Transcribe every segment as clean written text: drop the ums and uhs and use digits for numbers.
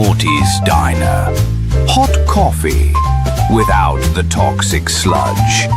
Morty's Diner. Hot coffee without the toxic sludge.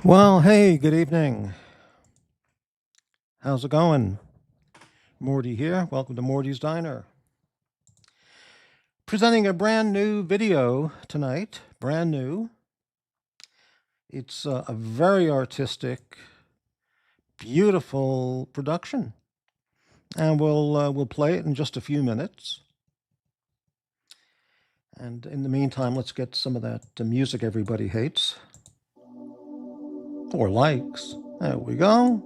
Well, hey, good evening. How's it going? Morty here. Welcome to Morty's Diner. Presenting a brand new video tonight. Brand new. It's a very artistic, beautiful production. And we'll play it in just a few minutes. And in the meantime, let's get some of that music everybody hates. Or likes. There we go.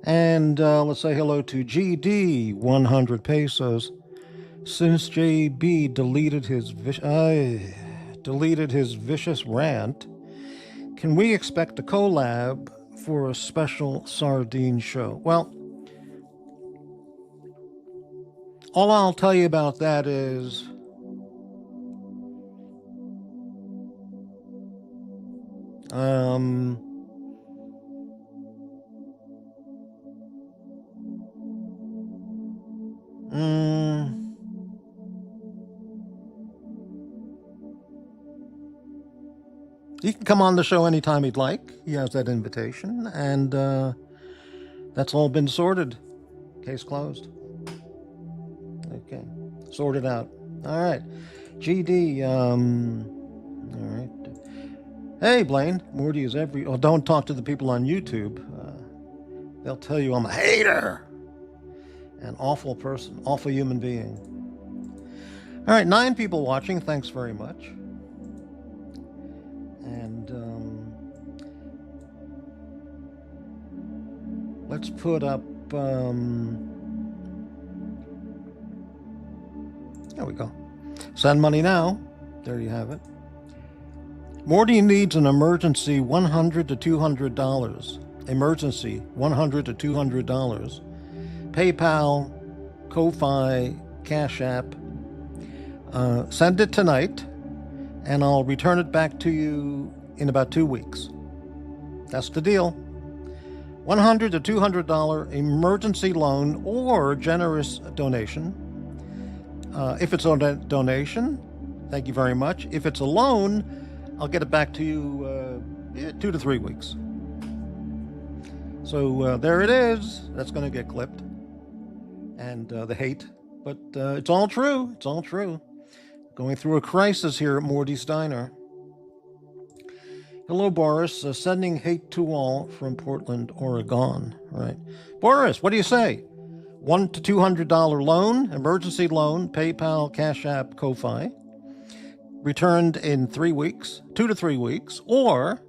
And let's say hello to GD, 100 pesos. Since JB deleted his vicious rant, can we expect a collab for a special sardine show? Well, all I'll tell you about that is he can come on the show anytime he'd like. He has that invitation, and that's all been sorted. Case closed. Okay, sorted out. All right, GD. All right. Hey, Blaine. Morty is every. Oh, don't talk to the people on YouTube. They'll tell you I'm a hater, an awful person, awful human being. All right, 9 people watching. Thanks very much. And let's put up. There we go. Send money now. There you have it. Morty needs an emergency $100 to $200. Emergency $100 to $200. PayPal, Ko-Fi, Cash App. Send it tonight, and I'll return it back to you in about 2 weeks. That's the deal. $100 to $200 emergency loan or generous donation. If it's a donation, thank you very much. If it's a loan, I'll get it back to you 2 to 3 weeks. So there it is. That's going to get clipped. And the hate. But it's all true. It's all true. Going through a crisis here at Morty's Diner. Hello, Boris. Sending hate to all from Portland, Oregon. All right. Boris, what do you say? $100 to $200 loan, emergency loan, PayPal, Cash App, Ko-Fi. Returned in 3 weeks, 2 to 3 weeks, or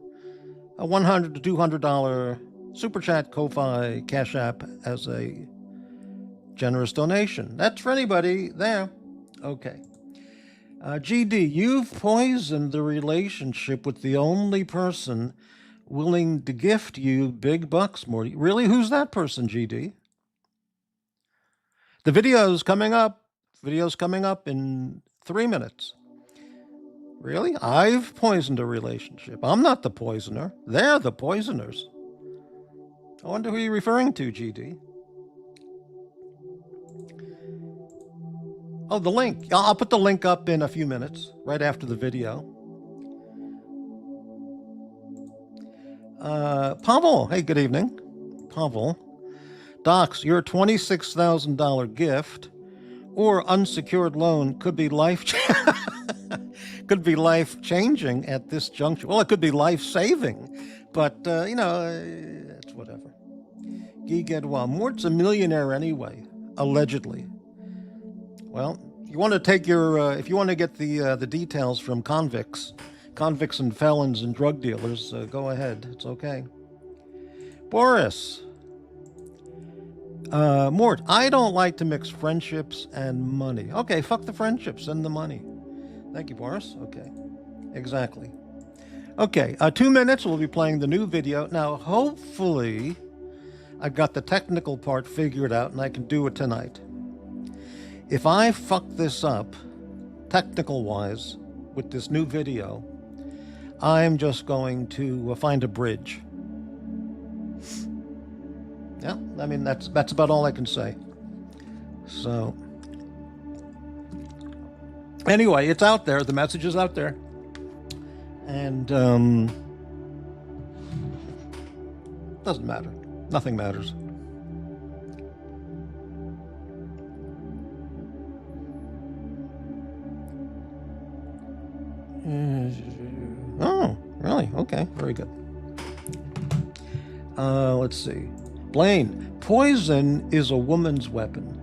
a $100 to $200 Super Chat, Ko-Fi, Cash App as a generous donation. That's for anybody there. Okay. GD, you've poisoned the relationship with the only person willing to gift you big bucks, Morty. Really? Who's that person, GD? The video's coming up. Video's coming up in 3 minutes. Really? I've poisoned a relationship. I'm not the poisoner. They're the poisoners. I wonder who you're referring to, GD. Oh, the link. I'll put the link up in a few minutes, right after the video. Pavel, hey, good evening. Pavel. Docs, your $26,000 gift or unsecured loan could be could be life changing at this juncture. Well, it could be life saving, but it's whatever. Guy Gedwa, Mort's a millionaire anyway, allegedly. Well, if you want to take if you want to get the details from convicts and felons and drug dealers, go ahead. It's okay. Boris. Mort, I don't like to mix friendships and money. Okay, fuck the friendships and the money. Thank you, Boris. Okay, exactly. Okay, 2 minutes, we'll be playing the new video. Now, hopefully, I got the technical part figured out and I can do it tonight. If I fuck this up, technical-wise, with this new video, I'm just going to find a bridge. Yeah, I mean, that's about all I can say. So, anyway, it's out there. The message is out there. And, doesn't matter. Nothing matters. Oh, really? Okay, very good. Let's see. Blaine, poison is a woman's weapon.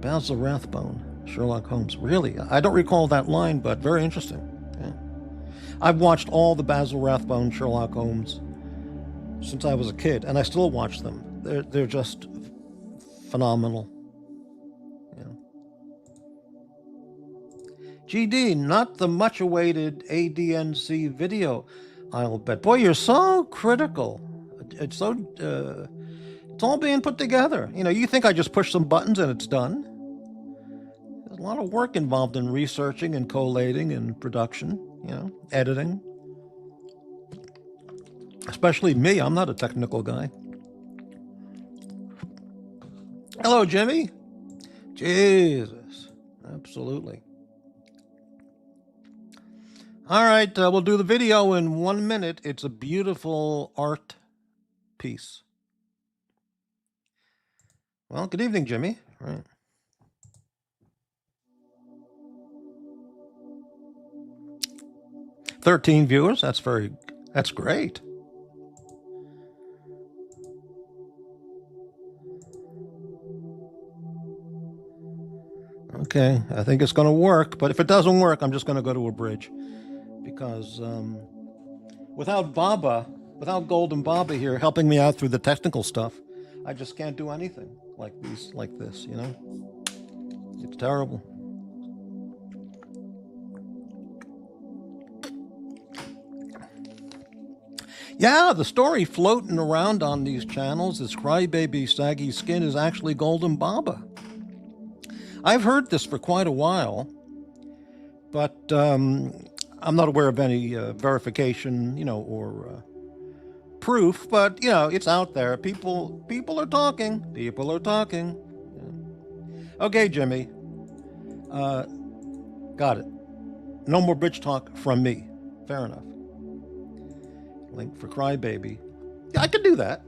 Basil Rathbone, Sherlock Holmes. Really? I don't recall that line, but very interesting. Yeah. I've watched all the Basil Rathbone Sherlock Holmes since I was a kid, and I still watch them. They're just phenomenal. Yeah. GD, not the much-awaited ADNC video, I'll bet. Boy, you're so critical. It's so... it's all being put together. You know, you think I just push some buttons and it's done. There's a lot of work involved in researching and collating and production, editing. Especially me, I'm not a technical guy. Hello, Jimmy. Jesus, absolutely. All right, we'll do the video in 1 minute. It's a beautiful art piece. Well, good evening, Jimmy. All right. "13 viewers. That's great. Okay, I think it's going to work, but if it doesn't work, I'm just going to go to a bridge. Because without Golden Baba here helping me out through the technical stuff, I just can't do anything like this, It's terrible. Yeah, the story floating around on these channels, this crybaby saggy skin, is actually Golden Baba. I've heard this for quite a while, but I'm not aware of any verification, or proof, but it's out there. People are talking. People are talking. Yeah. Okay, Jimmy. Got it. No more bridge talk from me. Fair enough. Link for Crybaby. Yeah, I could do that.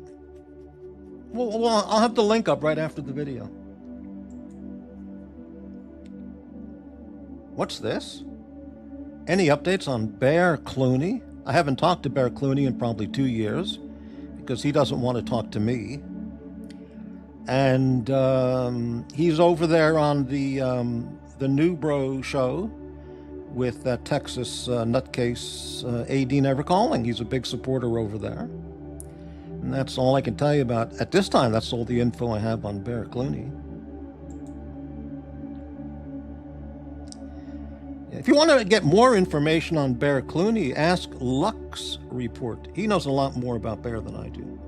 Well, I'll have the link up right after the video. What's this? Any updates on Bear Clooney? I haven't talked to Bear Clooney in probably 2 years because he doesn't want to talk to me. And he's over there on the New Bro show with that Texas nutcase AD Never Calling. He's a big supporter over there. And that's all I can tell you about. At this time, that's all the info I have on Bear Clooney. If you want to get more information on Bear Clooney, ask Lux Report. He knows a lot more about Bear than I do.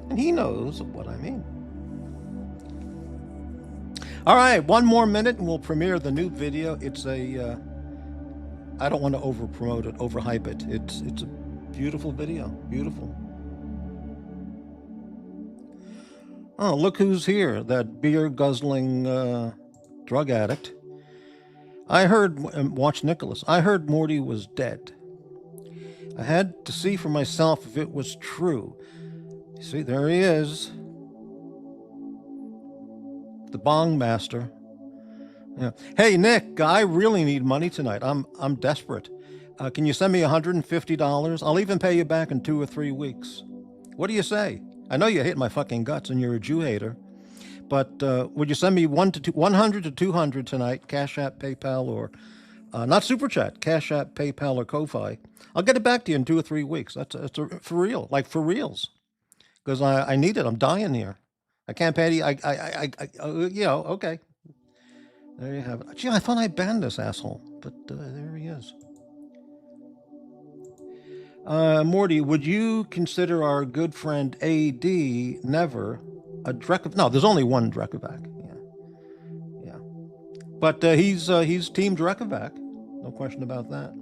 And he knows what I mean. All right, 1 more minute and we'll premiere the new video. It's a... I don't want to over-promote it, overhype it. It's a beautiful video. Beautiful. Oh, look who's here, that beer guzzling drug addict. I heard, watch Nicholas, I heard Morty was dead. I had to see for myself if it was true. See, there he is. The bong master. Yeah. Hey, Nick, I really need money tonight. I'm desperate. Can you send me $150? I'll even pay you back in 2 or 3 weeks. What do you say? I know you hate my fucking guts and you're a Jew hater, but would you send me 100 to 200 tonight? Cash App, PayPal, or not Super Chat? Cash App, PayPal, or Ko-fi. I'll get it back to you in 2 or 3 weeks. That's for real, like for reals, because I need it. I'm dying here. I can't pay you. Okay. There you have it. Gee, I thought I banned this asshole, but there he is. Morty, would you consider our good friend AD Never a Drekov? No, there's only one Drekovac. Yeah. But he's Team Drekovac. No question about that.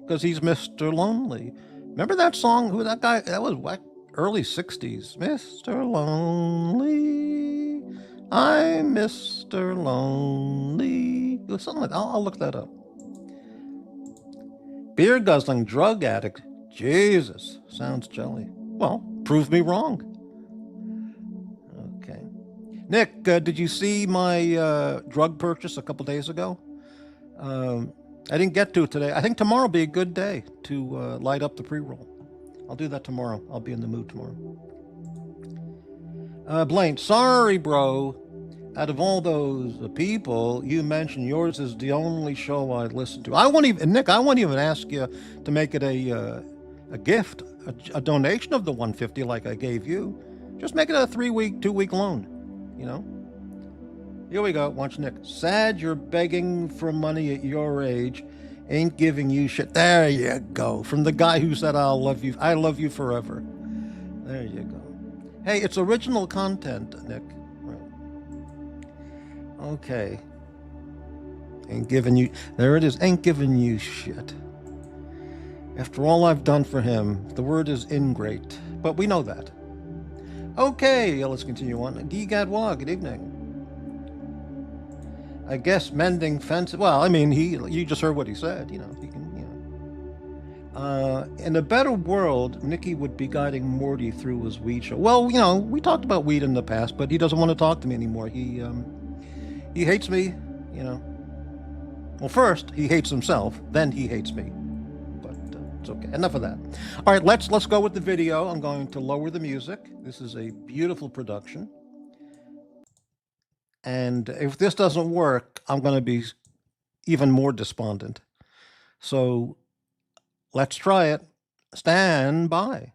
Because he's Mr. Lonely. Remember that song? Who that guy? That was like early 60s. Mr. Lonely. I'm Mr. Lonely. It was something like that. I'll look that up. Beer guzzling drug addict. Jesus. Sounds jelly. Well, prove me wrong. Okay. Nick, did you see my drug purchase a couple days ago? I didn't get to it today. I think tomorrow will be a good day to light up the pre-roll. I'll do that tomorrow. I'll be in the mood tomorrow. Blaine, sorry, bro. Out of all those people you mentioned, yours is the only show I listen to. I won't even, Nick, I won't even ask you to make it a gift, a donation of the 150 like I gave you. Just make it a 3-week, 2-week loan, you know? Here we go. Watch Nick. Sad you're begging for money at your age. Ain't giving you shit. There you go. From the guy who said, I love you forever. There you go. Hey, it's original content, Nick. Right. Okay. Ain't giving you, there it is. Ain't giving you shit. After all I've done for him, the word is ingrate. But we know that. Okay, let's continue on. Gadwa, good evening. I guess mending fences. Well, I mean, you just heard what he said. You know, he can. In a better world, Nikki would be guiding Morty through his weed show. Well, you know, we talked about weed in the past, but he doesn't want to talk to me anymore. He hates me. You know. Well, first he hates himself, then he hates me. But it's okay. Enough of that. All right, let's go with the video. I'm going to lower the music. This is a beautiful production. And if this doesn't work, I'm going to be even more despondent. So let's try it. Stand by.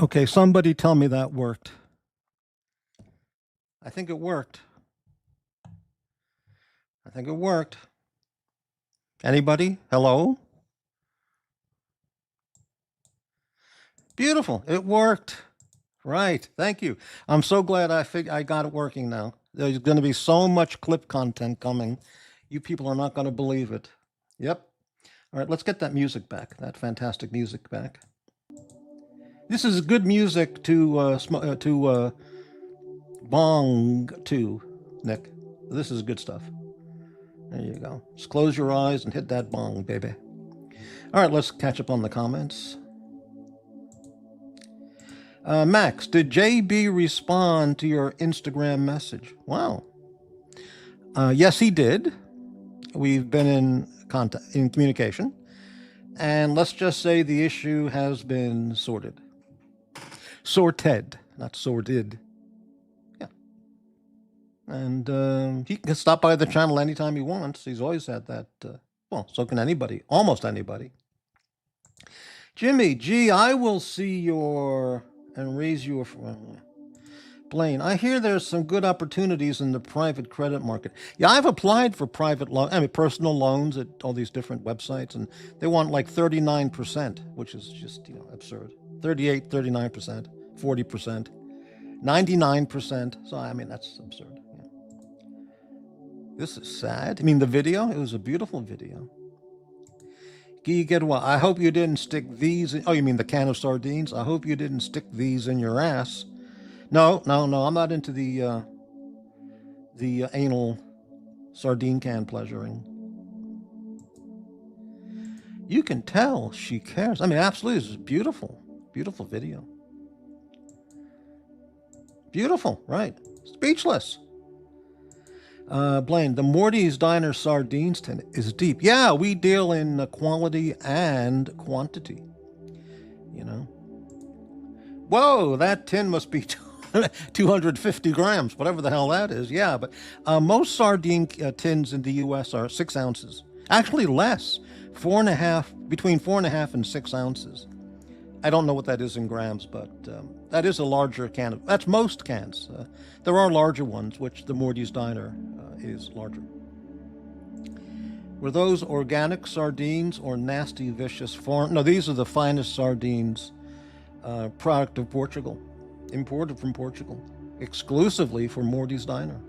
Okay, somebody tell me that worked. I think it worked. I think it worked. Anybody? Hello? Beautiful. It worked. Right. Thank you. I'm so glad I got it working now. There's going to be so much clip content coming. You people are not going to believe it. Yep. All right, let's get that music back. That fantastic music back. This is good music to bong to, Nick. This is good stuff. There you go. Just close your eyes and hit that bong, baby. All right, let's catch up on the comments. Max, did JB respond to your Instagram message? Wow. Yes, he did. We've been in communication, and let's just say the issue has been sorted. Sorted, not sorted. Yeah. And he can stop by the channel anytime he wants. He's always had that. Well, so can anybody, almost anybody. Jimmy, gee, I will see your and raise you a. Blaine, I hear there's some good opportunities in the private credit market. Yeah, I've applied for personal loans at all these different websites, and they want like 39%, which is just, absurd. 38, 39%, 40%, 99%. So, I mean, that's absurd. Yeah. This is sad. I mean, the video, it was a beautiful video. I hope you didn't stick these in, oh, you mean the can of sardines? I hope you didn't stick these in your ass. No, I'm not into the anal sardine can pleasuring. You can tell she cares. I mean, absolutely, this is beautiful, beautiful video. Beautiful, right? Speechless. Blaine, the Morty's Diner sardines tin is deep. Yeah, we deal in quality and quantity. Whoa, that tin must be 250 grams, whatever the hell that is. Yeah, but most sardine tins in the U.S. are 6 ounces. Actually, less, between 4.5 and 6 ounces. I don't know what that is in grams, but that is a larger can. That's most cans. There are larger ones, which the Morty's Diner is larger. Were those organic sardines or nasty, vicious foreign? No, these are the finest sardines, product of Portugal. Imported from Portugal, exclusively for Morty's Diner.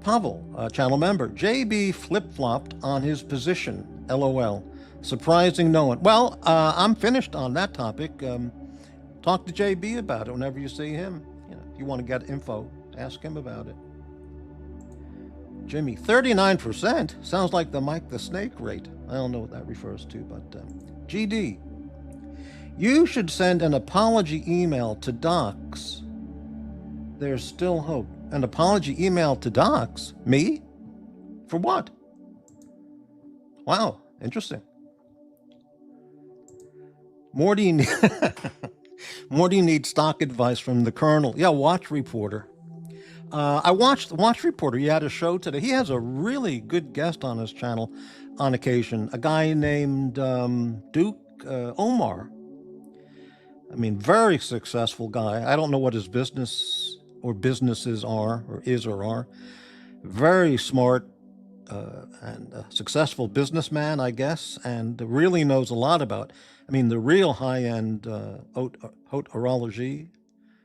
Pavel, channel member, JB flip-flopped on his position, LOL. Surprising no one. Well, I'm finished on that topic. Talk to JB about it whenever you see him. If you want to get info, ask him about it. Jimmy, 39%? Sounds like the Mike the Snake rate. I don't know what that refers to, but GD. You should send an apology email to Docs. There's still hope. An apology email to Docs? Me? For what? Wow, interesting. Morty needs stock advice from the Colonel. Yeah, Watch Reporter. I watched Watch Reporter. He had a show today. He has a really good guest on his channel on occasion. A guy named Duke Omar. I mean, very successful guy. I don't know what his business or businesses are, or is or are. Very smart and successful businessman, I guess, and really knows a lot about, the real high-end haute horology.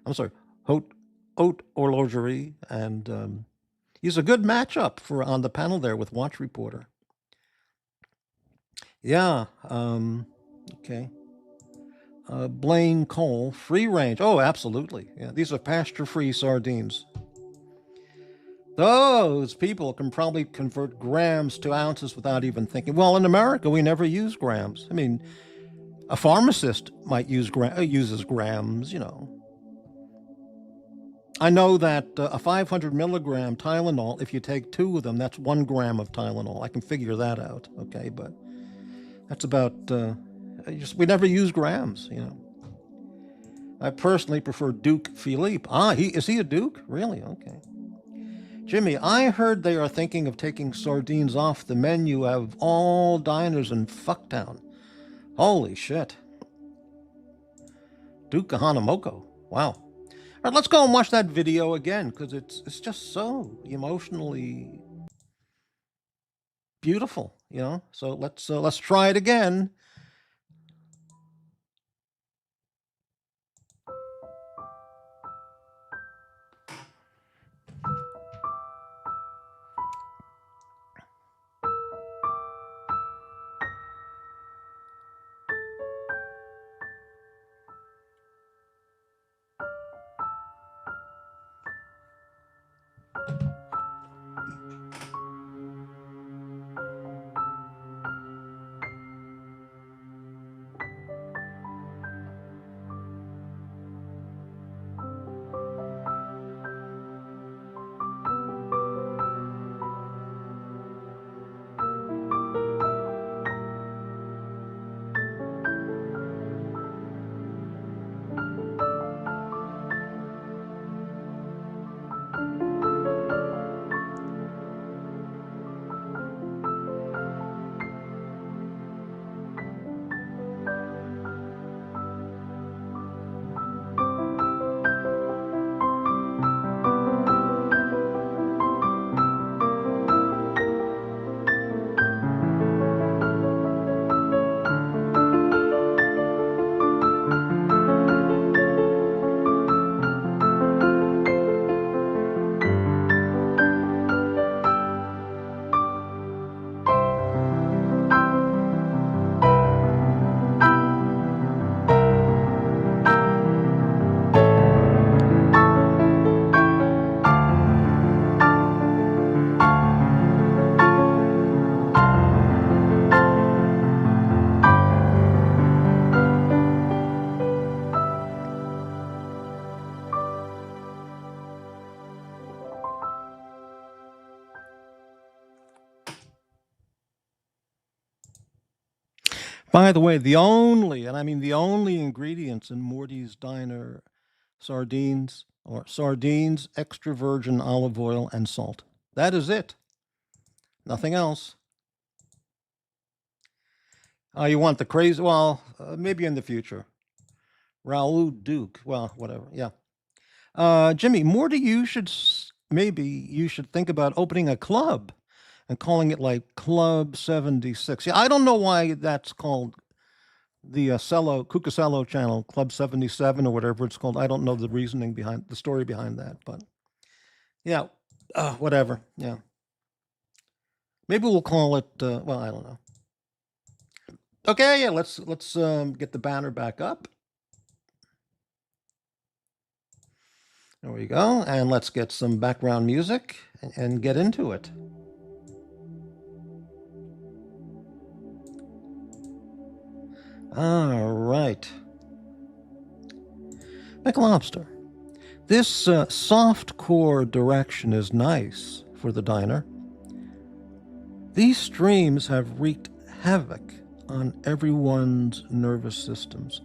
Haute horlogerie, and he's a good matchup on the panel there with Watch Reporter. Yeah, okay. Blaine Cole, free range. Oh, absolutely. Yeah, these are pasture-free sardines. Those people can probably convert grams to ounces without even thinking. Well, in America, we never use grams. A pharmacist might uses grams, I know that a 500 milligram Tylenol, if you take 2 of them, that's 1 gram of Tylenol. I can figure that out, okay? But that's about... we never use grams, I personally prefer Duke Philippe. Is he a Duke? Really? Okay. Jimmy, I heard they are thinking of taking sardines off the menu of all diners in Fucktown. Holy shit. Duke Hanamoko. Wow. All right, let's go and watch that video again because it's just so emotionally beautiful, you know. So let's try it again. By the way, the only, and I mean the only ingredients in Morty's Diner sardines or sardines, extra virgin olive oil, and salt. That is it. Nothing else. Oh, you want the crazy? Well, maybe in the future. Raoul Duke. Well, whatever. Yeah. Jimmy, Morty, maybe you should think about opening a club and calling it like Club 76. Yeah, I don't know why that's called the Cucasello channel, Club 77 or whatever it's called. I don't know the reasoning behind the story behind that, but yeah, whatever. Yeah. Maybe we'll call it, well, I don't know. Okay, yeah, let's get the banner back up. There we go. And let's get some background music and get into it. All right. McLobster. This soft core direction is nice for the diner. These streams have wreaked havoc on everyone's nervous systems.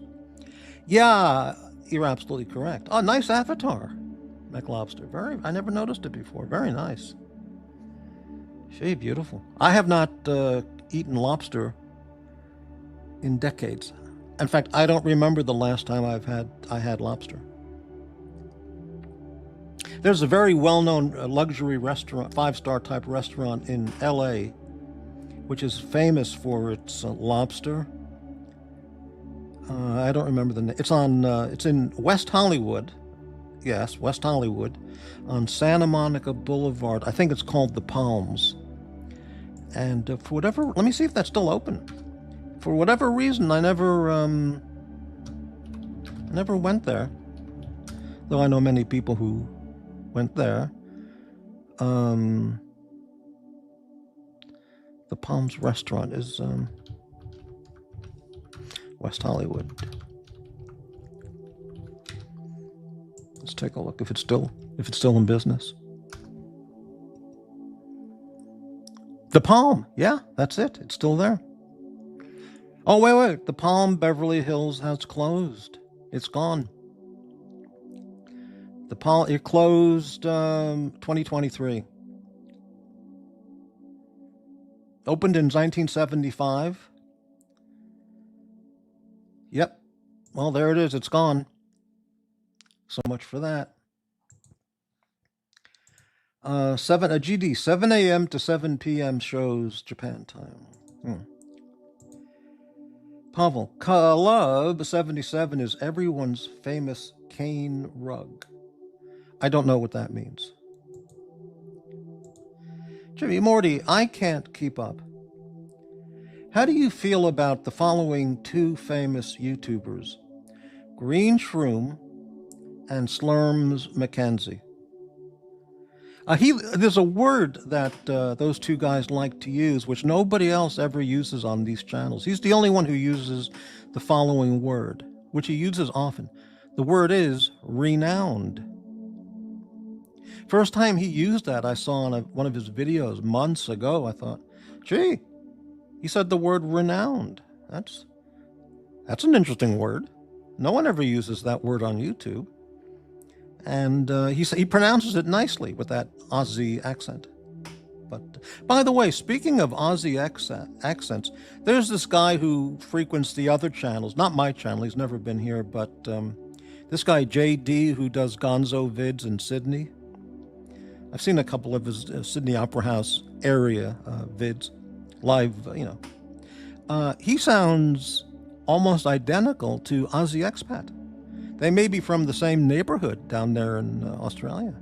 Yeah, you're absolutely correct. Oh, nice avatar, McLobster. I never noticed it before. Very nice. Gee, beautiful. I have not eaten lobster in decades. In fact, I don't remember the last time I had lobster. There's a very well-known luxury restaurant, 5-star type restaurant in LA, which is famous for its lobster. I don't remember the name. It's in West Hollywood. Yes, West Hollywood, on Santa Monica Boulevard. I think it's called The Palms. And for whatever, let me see if that's still open. For whatever reason, I never went there. Though I know many people who went there. The Palms restaurant is West Hollywood. Let's take a look if it's still in business. The Palm, yeah, that's it. It's still there. Oh, wait. The Palm Beverly Hills has closed. It's gone. It closed 2023. Opened in 1975. Yep. Well, there it is. It's gone. So much for that. 7 a.m. to 7 p.m. shows Japan time. Pavel, Club 77 is everyone's famous cane rug. I don't know what that means. Jimmy, Morty, I can't keep up. How do you feel about the following two famous YouTubers, Green Shroom and Slurms McKenzie? There's a word that those two guys like to use, which nobody else ever uses on these channels. He's the only one who uses the following word, which he uses often. The word is renowned. First time he used that, I saw on one of his videos months ago. I thought, gee, he said the word renowned. That's an interesting word. No one ever uses that word on YouTube. And he pronounces it nicely with that Aussie accent. But by the way, speaking of Aussie accents, there's this guy who frequents the other channels. Not my channel, he's never been here, but this guy JD who does Gonzo vids in Sydney. I've seen a couple of his Sydney Opera House area vids, live, he sounds almost identical to Aussie expat. They may be from the same neighborhood down there in Australia.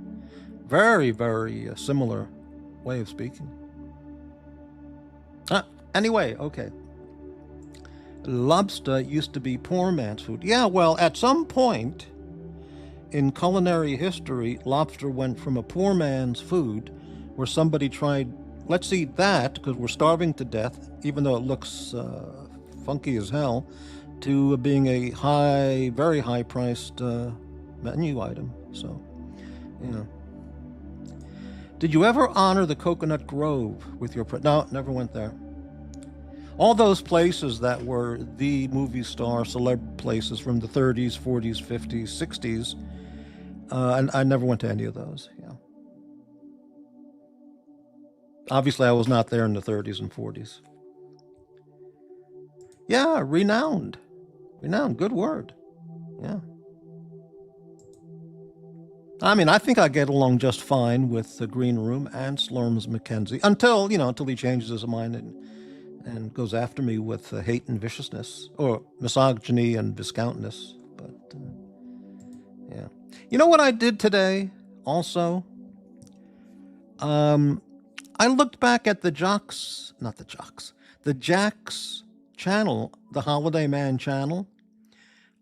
Very, very similar way of speaking. Anyway, okay. Lobster used to be poor man's food. Yeah, well, at some point in culinary history, lobster went from a poor man's food where somebody tried, let's eat that because we're starving to death, even though it looks funky as hell, to being a very high-priced menu item. So, Did you ever honor the Coconut Grove with your... No, never went there. All those places that were the movie star celeb places from the 30s, 40s, 50s, 60s, and I never went to any of those. Yeah. Obviously, I was not there in the 30s and 40s. Yeah, renowned. Renowned, good word. Yeah. I mean, I think I get along just fine with the Green Room and Slurms McKenzie until he changes his mind and goes after me with hate and viciousness, or misogyny and viscountness. But, yeah. You know what I did today also? I looked back at the Jack's channel, the Holiday Man channel.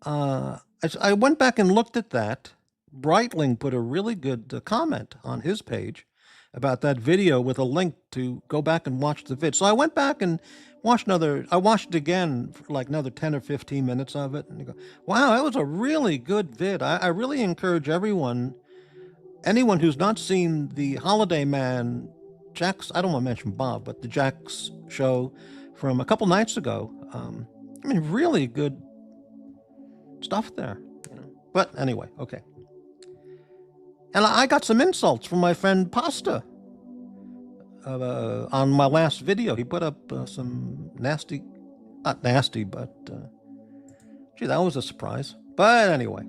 I went back and looked at that. Brightling put a really good comment on his page about that video with a link to go back and watch the vid. So I went back and watched I watched it again for like another 10 or 15 minutes of it. And you go, wow, that was a really good vid. I really encourage anyone who's not seen the Holiday Man, I don't want to mention Bob, but the Jack's show from a couple nights ago. I mean, really good stuff there. But anyway, okay. And I got some insults from my friend Pasta on my last video. He put up some not nasty, but gee, that was a surprise. But anyway.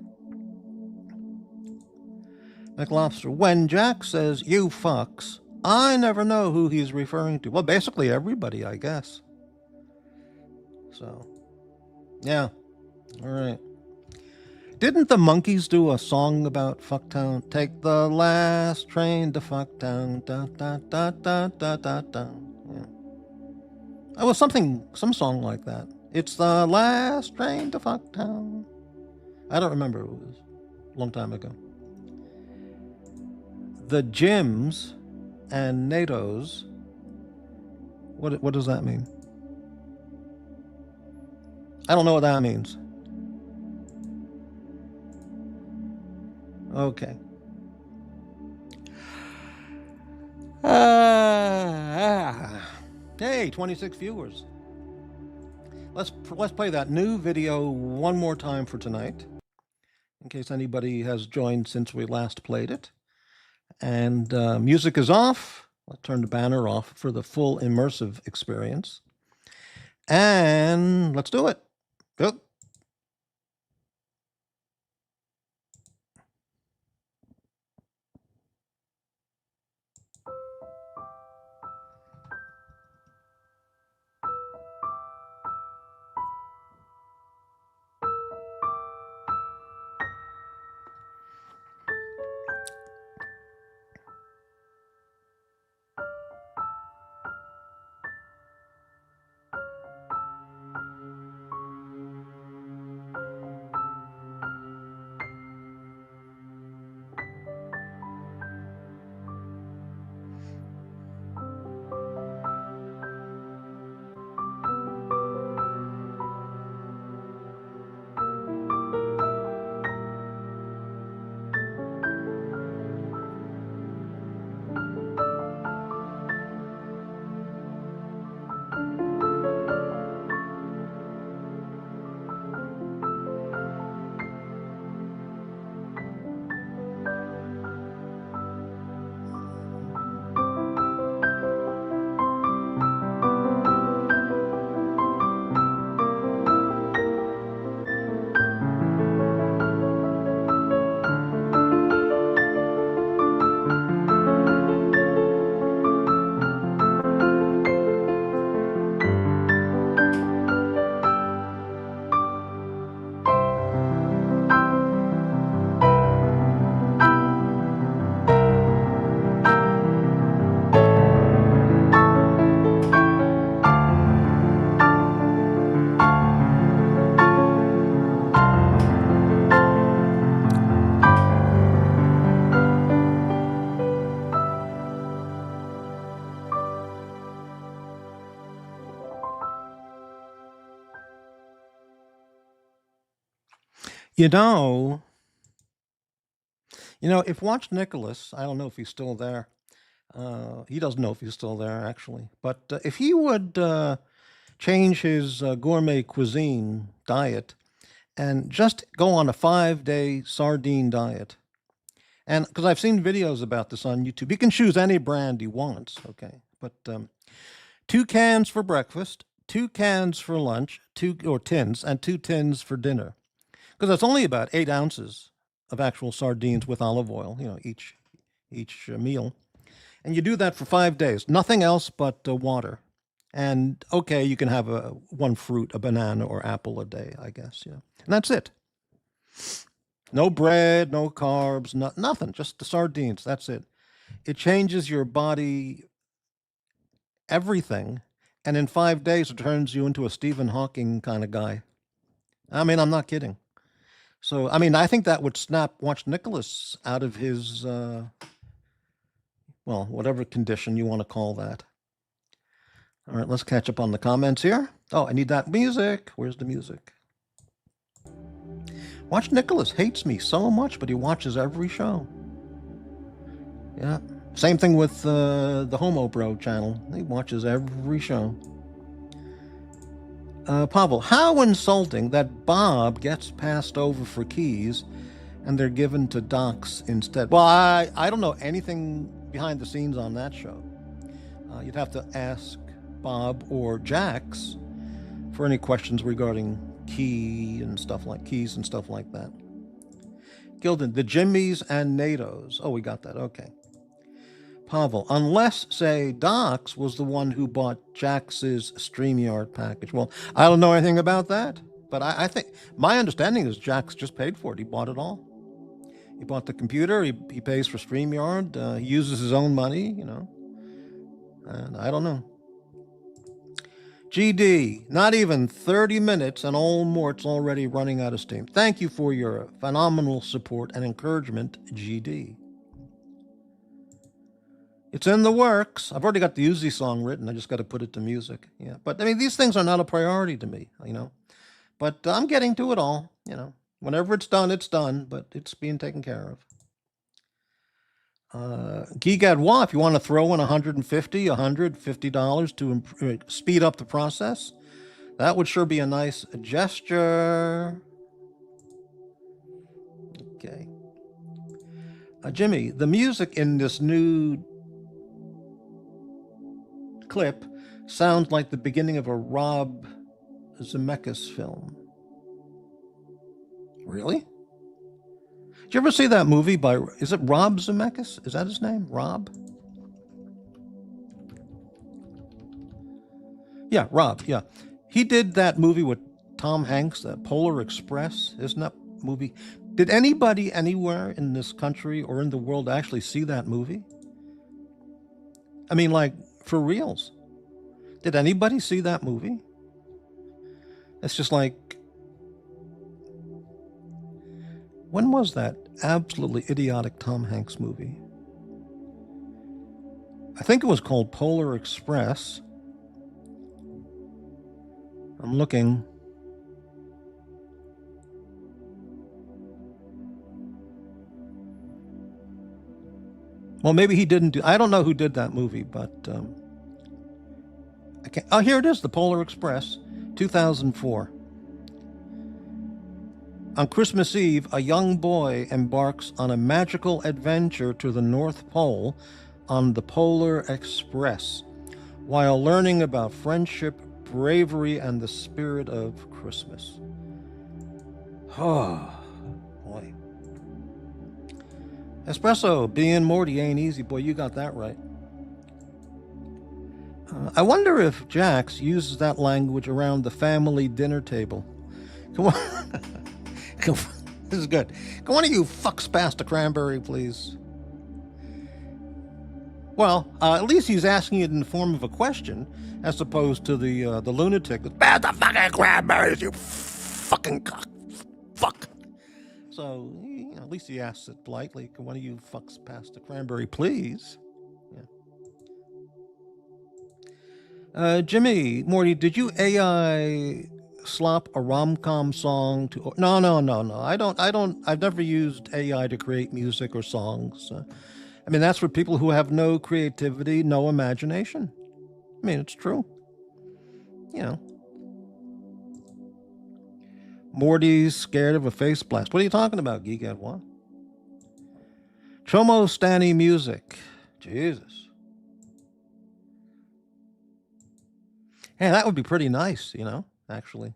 McLobster, when Jack says, you fucks, I never know who he's referring to. Well, basically everybody, I guess. So, yeah. All right. Didn't the Monkees do a song about Fucktown? Take the last train to Fucktown. Da, da, da, da, da, da, da. Yeah. It was some song like that. It's the last train to Fucktown. I don't remember. It was a long time ago. The Jims and NATO's. What does that mean? I don't know what that means. Okay. Hey, 26 viewers. Let's play that new video one more time for tonight, in case anybody has joined since we last played it. And music is off. I'll turn the banner off for the full immersive experience. And let's do it. Yep. You know, if Watch Nicholas, I don't know if he's still there. He doesn't know if he's still there, actually. But if he would change his gourmet cuisine diet and just go on a 5-day sardine diet, and because I've seen videos about this on YouTube, he can choose any brand he wants, okay? But 2 cans for breakfast, 2 cans for lunch, tins, and 2 tins for dinner. Because that's only about 8 ounces of actual sardines with olive oil, each meal. And you do that for 5 days. Nothing else but water. And okay, you can have one fruit, a banana or apple a day, I guess. And that's it. No bread, no carbs, nothing. Just the sardines. That's it. It changes your body, everything, and in 5 days it turns you into a Stephen Hawking kind of guy. I mean, I'm not kidding. So, I mean, I think that would snap Watch Nicholas out of his, whatever condition you want to call that. All right, let's catch up on the comments here. Oh, I need that music. Where's the music? Watch Nicholas hates me so much, but he watches every show. Yeah. Same thing with the Homo Bro channel. He watches every show. Pavel, how insulting that Bob gets passed over for keys and they're given to Docs instead. Well, I don't know anything behind the scenes on that show. You'd have to ask Bob or Jax for any questions regarding keys and stuff like that. Gildan, the Jimmies and NATOs. Oh, we got that. Okay. Pavel, unless, say, Docs was the one who bought Jax's StreamYard package. Well, I don't know anything about that, but I think my understanding is Jax just paid for it. He bought it all. He bought the computer. He pays for StreamYard. He uses his own money, and I don't know. GD, not even 30 minutes and old Mort's already running out of steam. Thank you for your phenomenal support and encouragement, GD. It's in the works. I've already got the Uzi song written. I just got to put it to music. Yeah, but I mean, these things are not a priority to me, But I'm getting to it all, Whenever it's done, but it's being taken care of. Gigadwa, if you want to throw in $150 to speed up the process, that would sure be a nice gesture. Okay. Jimmy, the music in this new clip sounds like the beginning of a Rob Zemeckis film. Really? Did you ever see that movie is it Rob Zemeckis? Is that his name? Rob? Yeah, Rob, yeah. He did that movie with Tom Hanks, that Polar Express. Isn't that movie? Did anybody anywhere in this country or in the world actually see that movie? I mean, like, for reals. Did anybody see that movie? It's just like, when was that absolutely idiotic Tom Hanks movie? I think it was called Polar Express. I'm looking. Well, maybe he didn't I don't know who did that movie, but I can't. Oh, here it is, The Polar Express, 2004. On Christmas Eve, a young boy embarks on a magical adventure to the North Pole on the Polar Express while learning about friendship, bravery, and the spirit of Christmas. Oh, boy. Espresso, being Morty ain't easy. Boy, you got that right. I wonder if Jax uses that language around the family dinner table. Come on. This is good. Can one of you fucks pass the cranberry, please? Well, at least he's asking it in the form of a question, as opposed to the lunatic that pass the fucking cranberries, you fucking fuck. So, at least he asks it politely. Can one of you fucks pass the cranberry, please? Yeah. Jimmy, Morty, did you AI slop a rom-com song to... No. I've never used AI to create music or songs. I mean, that's for people who have no creativity, no imagination. I mean, it's true. You know. Morty's scared of a face blast. What are you talking about, Geek at One? Chomo Stanny music. Jesus. Hey, that would be pretty nice, you know, actually.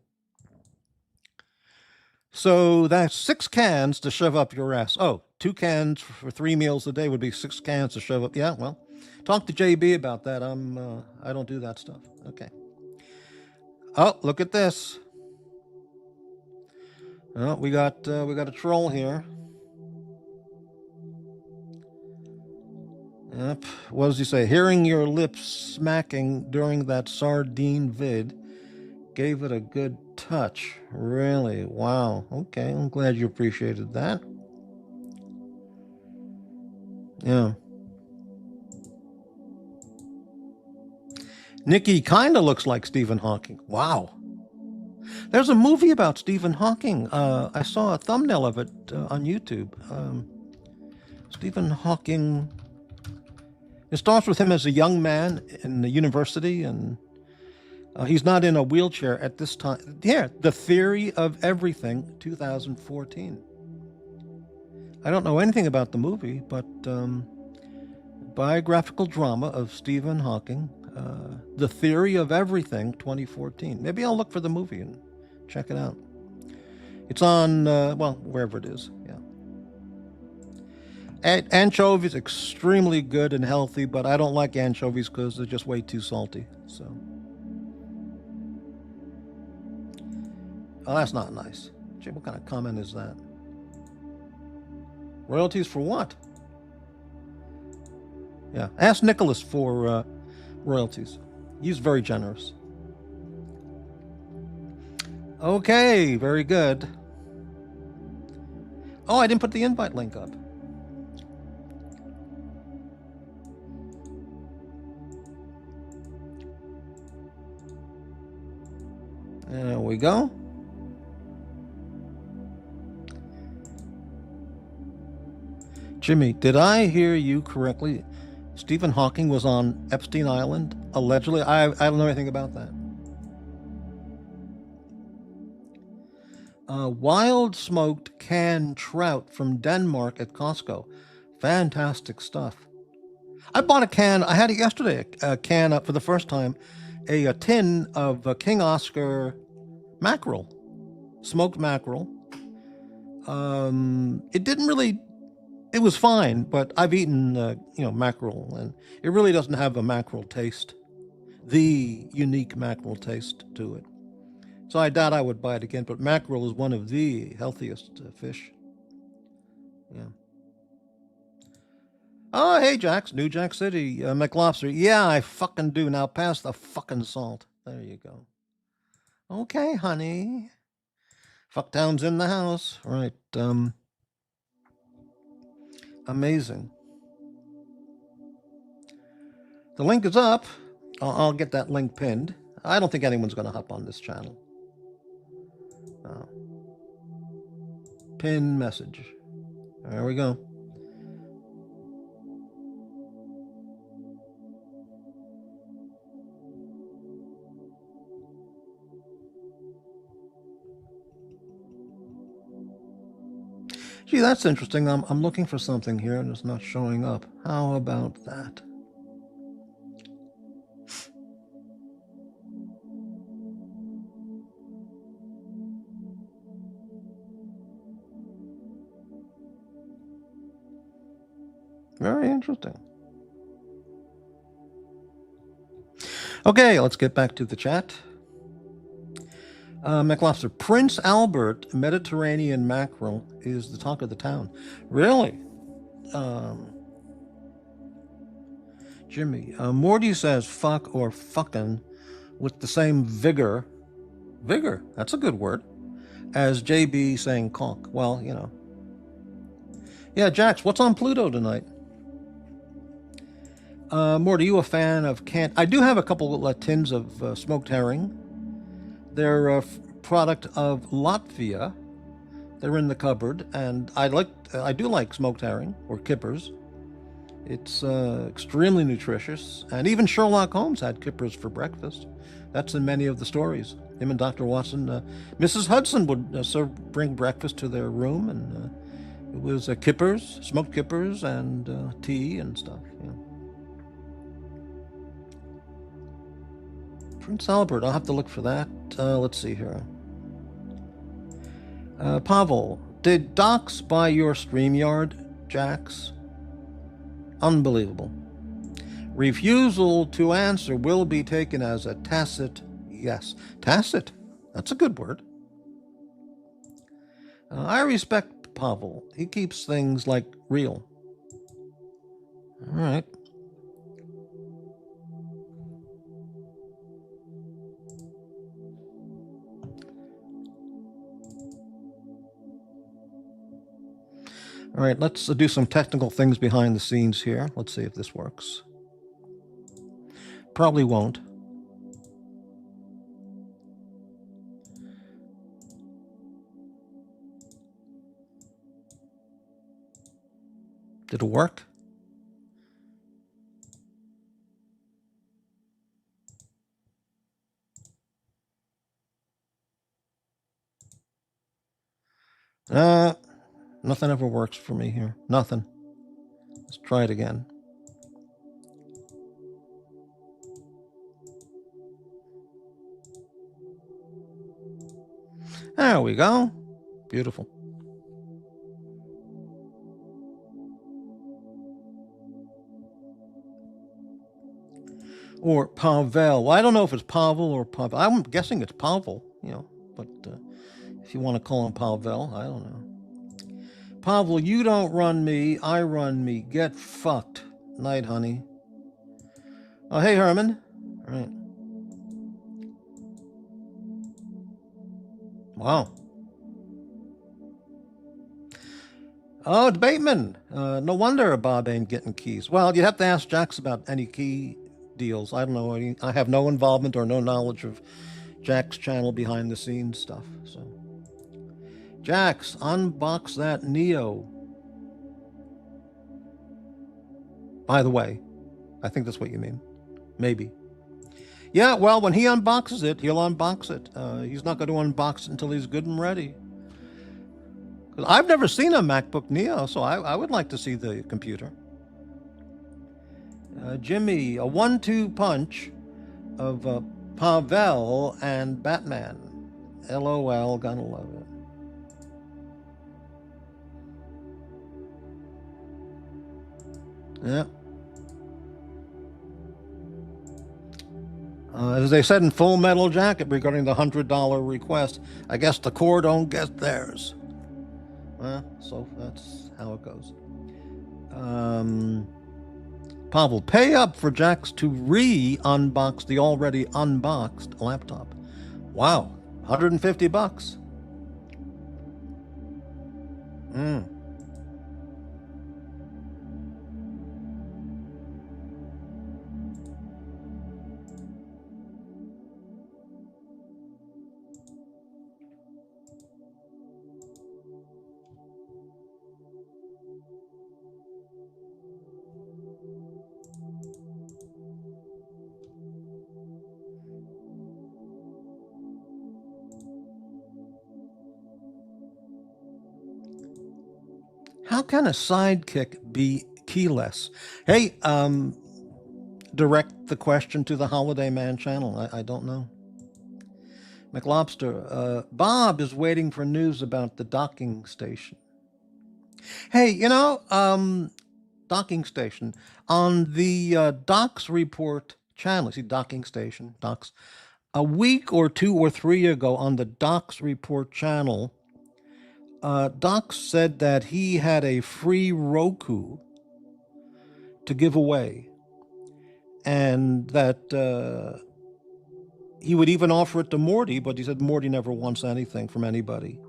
So that's 6 cans to shove up your ass. Oh, 2 cans for 3 meals a day would be 6 cans to shove up. Yeah, well, talk to JB about that. I don't do that stuff. Okay. Oh, look at this. Oh, we got a troll here. Yep. What does he say? Hearing your lips smacking during that sardine vid gave it a good touch. Really? Wow. Okay, I'm glad you appreciated that. Yeah. Nikki kind of looks like Stephen Hawking. Wow. There's a movie about Stephen Hawking. I saw a thumbnail of it on YouTube. Stephen Hawking. It starts with him as a young man in the university, and he's not in a wheelchair at this time. Yeah, The Theory of Everything, 2014. I don't know anything about the movie, but biographical drama of Stephen Hawking, The Theory of Everything, 2014. Maybe I'll look for the movie and check it out. It's on, well, wherever it is, yeah. Anchovies, extremely good and healthy, but I don't like anchovies because they're just way too salty. So, oh, that's not nice. Gee, what kind of comment is that? Royalties for what? Yeah, ask Nicholas for royalties. He's very generous. Okay, very good. Oh, I didn't put the invite link up. There we go. Jimmy, did I hear you correctly? Stephen Hawking was on Epstein Island, allegedly. I don't know anything about that. Wild smoked canned trout from Denmark at Costco. Fantastic stuff. I bought a can. I had it yesterday. A can up for the first time. A tin of King Oscar mackerel, smoked mackerel. It didn't really. It was fine, but I've eaten mackerel, and it really doesn't have a mackerel taste, the unique mackerel taste to it. So I doubt I would buy it again. But mackerel is one of the healthiest fish. Yeah. Oh, hey, Jax. New Jack City. McLobster. Yeah, I fucking do. Now pass the fucking salt. There you go. Okay, honey. Fucktown's in the house. Right. Amazing. The link is up. I'll get that link pinned. I don't think anyone's going to hop on this channel. Pin message. There we go. Gee, that's interesting. I'm looking for something here and it's not showing up. How about that? Very interesting. Okay, let's get back to the chat. McLobster, Prince Albert Mediterranean mackerel is the talk of the town. Really? Jimmy, Morty says fuck or fucking with the same vigor. Vigor, that's a good word. As JB saying conk. Well, you know. Yeah, Jax, what's on Pluto tonight? Morty, you a fan of canned? I do have a couple tins of smoked herring. They're product of Latvia. They're in the cupboard, and I do like smoked herring or kippers. It's extremely nutritious, and even Sherlock Holmes had kippers for breakfast. That's in many of the stories. Him and Dr. Watson, Mrs. Hudson would bring breakfast to their room, and it was kippers, smoked kippers, and tea and stuff. Yeah. Prince Albert, I'll have to look for that. Let's see here. Pavel, did Docs buy your StreamYard, Jax? Unbelievable. Refusal to answer will be taken as a tacit yes. Tacit? That's a good word. I respect Pavel. He keeps things like real. All right. All right, let's do some technical things behind the scenes here. Let's see if this works. Probably won't. Did it work? Nothing ever works for me here. Nothing. Let's try it again. There we go. Beautiful. Or Pavel. Well, I don't know if it's Pavel or Pavel. I'm guessing it's Pavel, but if you want to call him Pavel, I don't know. Pavel, you don't run me, I run me. Get fucked. Night, honey. Oh, hey, Herman. All right. Wow. Oh, it's Bateman. No wonder Bob ain't getting keys. Well, you have to ask Jax about any key deals. I don't know. I have no involvement or no knowledge of Jack's channel behind the scenes stuff. So, Jax, unbox that Neo. By the way, I think that's what you mean. Maybe. Yeah, well, when he unboxes it, he'll unbox it. He's not going to unbox it until he's good and ready. 'Cause I've never seen a MacBook Neo, so I would like to see the computer. Jimmy, a 1-2 punch of Pavel and Batman. LOL, gonna love it. Yeah. As they said in Full Metal Jacket regarding the $100 request, I guess the Corps don't get theirs. So that's how it goes. Pavel, pay up for Jax to re-unbox the already unboxed laptop. Wow, $150. How can a sidekick be keyless? Hey, direct the question to the Holiday Man channel. I don't know. McLobster, Bob is waiting for news about the docking station. Hey, docking station. On the Docs Report channel, see docking station, Docs. A week or 2 or 3 ago on the Docs Report channel, Doc said that he had a free Roku to give away, and that he would even offer it to Morty, but he said Morty never wants anything from anybody.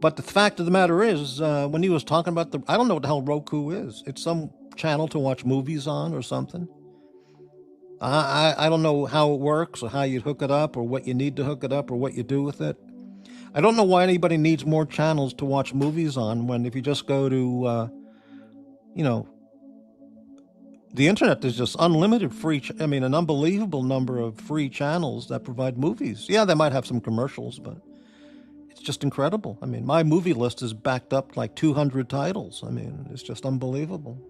But the fact of the matter is, when he was talking about I don't know what the hell Roku is. It's some channel to watch movies on or something. I don't know how it works or how you hook it up or what you need to hook it up or what you do with it. I don't know why anybody needs more channels to watch movies on when if you just go to, you know, the internet, there's just unlimited I mean, an unbelievable number of free channels that provide movies. Yeah, they might have some commercials, but it's just incredible. I mean, my movie list is backed up like 200 titles. I mean, it's just unbelievable.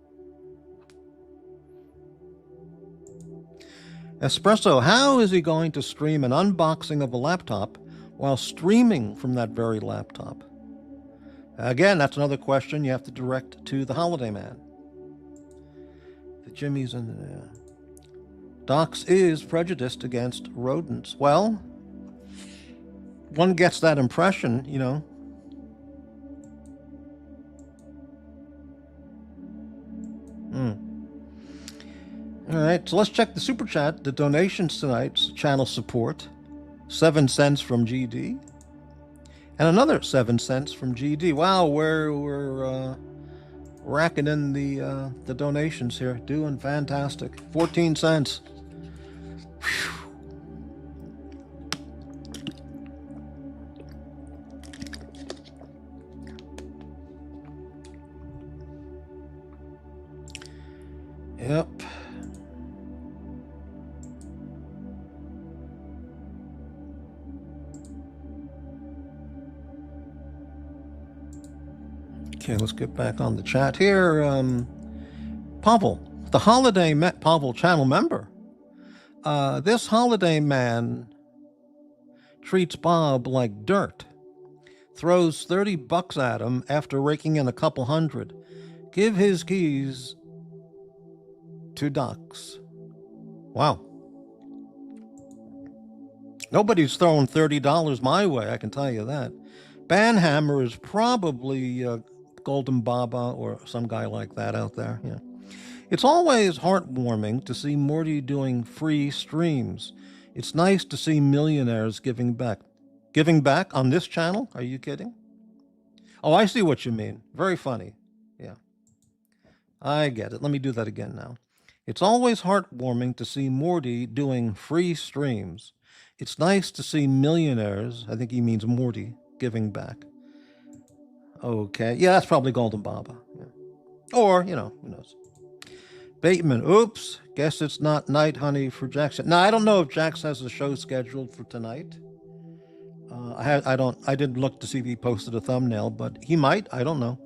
Espresso, how is he going to stream an unboxing of a laptop while streaming from that very laptop? Again, that's another question you have to direct to the holiday man. The Jimmy's in there. Docs is prejudiced against rodents. Well, one gets that impression, you know. All right, so let's check the super chat. The donations tonight's channel support, 7 cents from GD, and another 7 cents from GD. Wow, we're racking in the donations here, doing fantastic. 14 cents. Whew. Yep. Okay, let's get back on the chat here. Pavel, the holiday Pavel channel member. This holiday man treats Bob like dirt. Throws $30 at him after raking in a couple hundred. Give his keys to Docs. Wow. Nobody's throwing $30 my way, I can tell you that. Banhammer is probably Golden Baba or some guy like that out there. Yeah. It's always heartwarming to see Morty doing free streams. It's nice to see millionaires giving back. Giving back on this channel? Are you kidding? Oh, I see what you mean. Very funny. Yeah. I get it. Let me do that again now. It's always heartwarming to see Morty doing free streams. It's nice to see millionaires, I think he means Morty, giving back. Okay. Yeah, that's probably Golden Baba. Yeah. Or, you know, who knows. Bateman, oops. Guess it's not night honey for Jackson. Now, I don't know if Jax has a show scheduled for tonight. I didn't look to see if he posted a thumbnail, but he might. I don't know.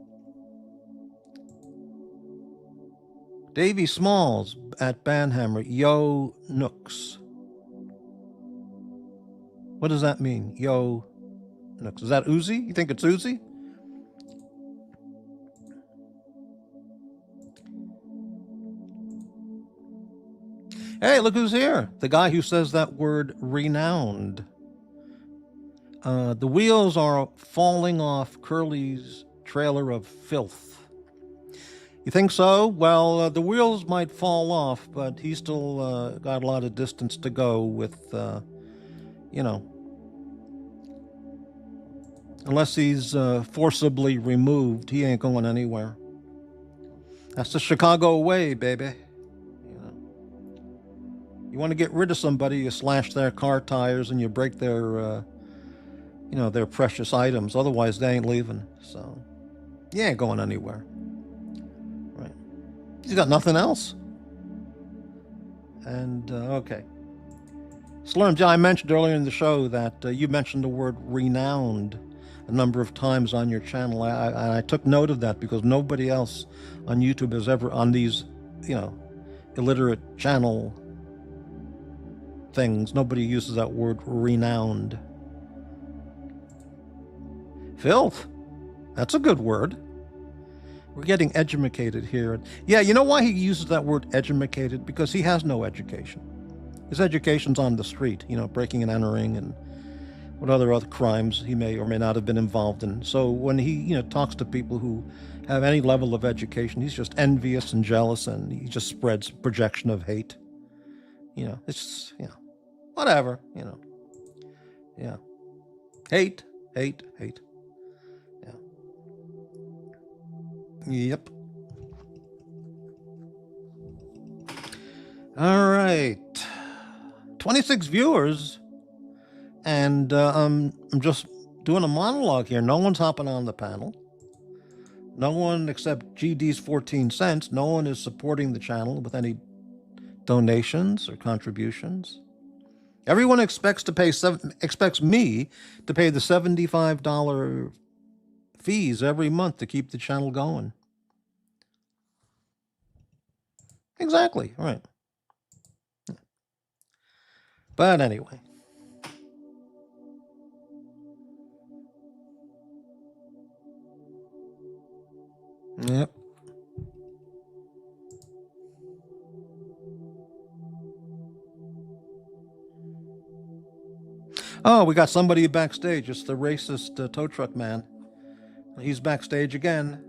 Davey Smalls at Banhammer. Yo Nooks. What does that mean? Yo Nooks. Is that Uzi? You think it's Uzi? Hey, look who's here. The guy who says that word renowned. The wheels are falling off Curly's trailer of filth. You think so? Well, the wheels might fall off, but he's still got a lot of distance to go with, you know, unless he's forcibly removed, he ain't going anywhere. That's the Chicago way, baby. You want to get rid of somebody, you slash their car tires and you break their, you know, their precious items. Otherwise, they ain't leaving. So, you ain't going anywhere. Right. He's got nothing else. And, okay. Slurm, I mentioned earlier in the show that you mentioned the word renowned a number of times on your channel. I took note of that because nobody else on YouTube has ever, on these, you know, illiterate channel things, nobody uses that word renowned. Filth. That's a good word. We're getting edumacated here. Yeah, you know why he uses that word edumacated? Because he has no education. His education's on the street, you know, breaking and entering and what other crimes he may or may not have been involved in. So when he, you know, talks to people who have any level of education, he's just envious and jealous and he just spreads projection of hate. You know, it's, you know, whatever, you know. Yeah. Hate, hate, hate. Yeah. Yep. All right. 26 viewers, and I'm just doing a monologue here. No one's hopping on the panel. No one except GD's 14 cents. No one is supporting the channel with any donations or contributions. Everyone expects me to pay the $75 fees every month to keep the channel going. Exactly, right. But anyway. Yep. Oh, we got somebody backstage. It's the racist tow truck man. He's backstage again.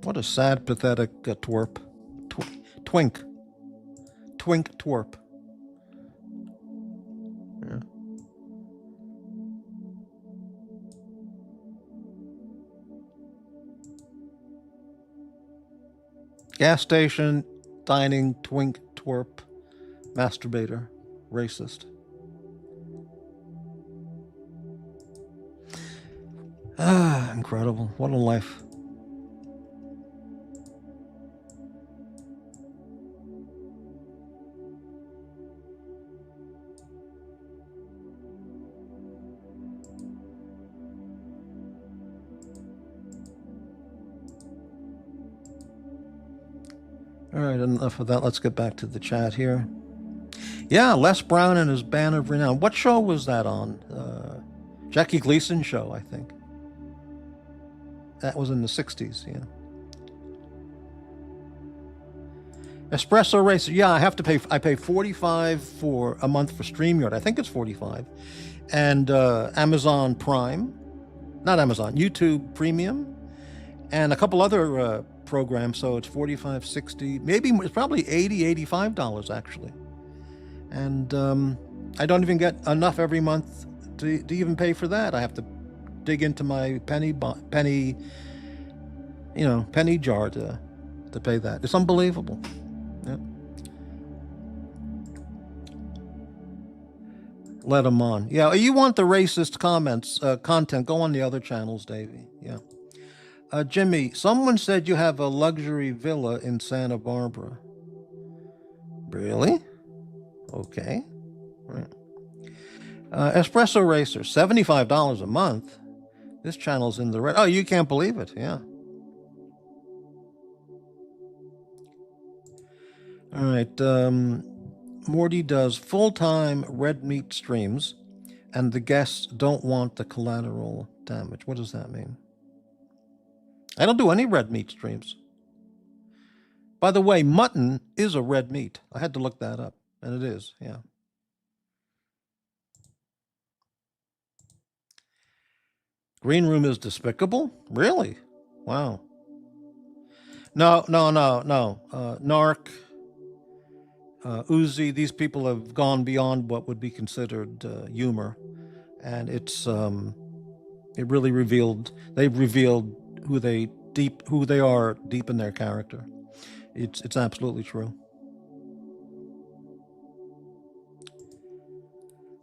What a sad, pathetic twerp. Twink twerp. Yeah. Gas station, dining, twink, twerp, masturbator, racist. Ah, incredible. What a life. All right, enough of that. Let's get back to the chat here. Yeah, Les Brown and his band of renown. What show was that on? Jackie Gleason show, I think. That was in the 60s, yeah. Espresso Racer. Yeah, I have to pay. I pay $45 for a month for StreamYard. I think it's $45. And Amazon Prime. Not Amazon, YouTube Premium. And a couple other programs, so it's $45, $60, maybe it's probably $80, $85 actually. And I don't even get enough every month to even pay for that. I have to dig into my penny jar to pay that. It's unbelievable. Yeah. Let them on. Yeah, you want the racist content? Go on the other channels, Davey. Yeah. Jimmy, someone said you have a luxury villa in Santa Barbara. Really? Okay. Right. Espresso Racer, $75 a month. This channel's in the red. Oh, you can't believe it. Yeah. All right. Morty does full-time red meat streams, and the guests don't want the collateral damage. What does that mean? I don't do any red meat streams. By the way, mutton is a red meat. I had to look that up, and it is, yeah. Green Room is despicable? Really? Wow. No. Narc, Uzi, these people have gone beyond what would be considered humor. And it's it really they've revealed who they are deep in their character. It's absolutely true.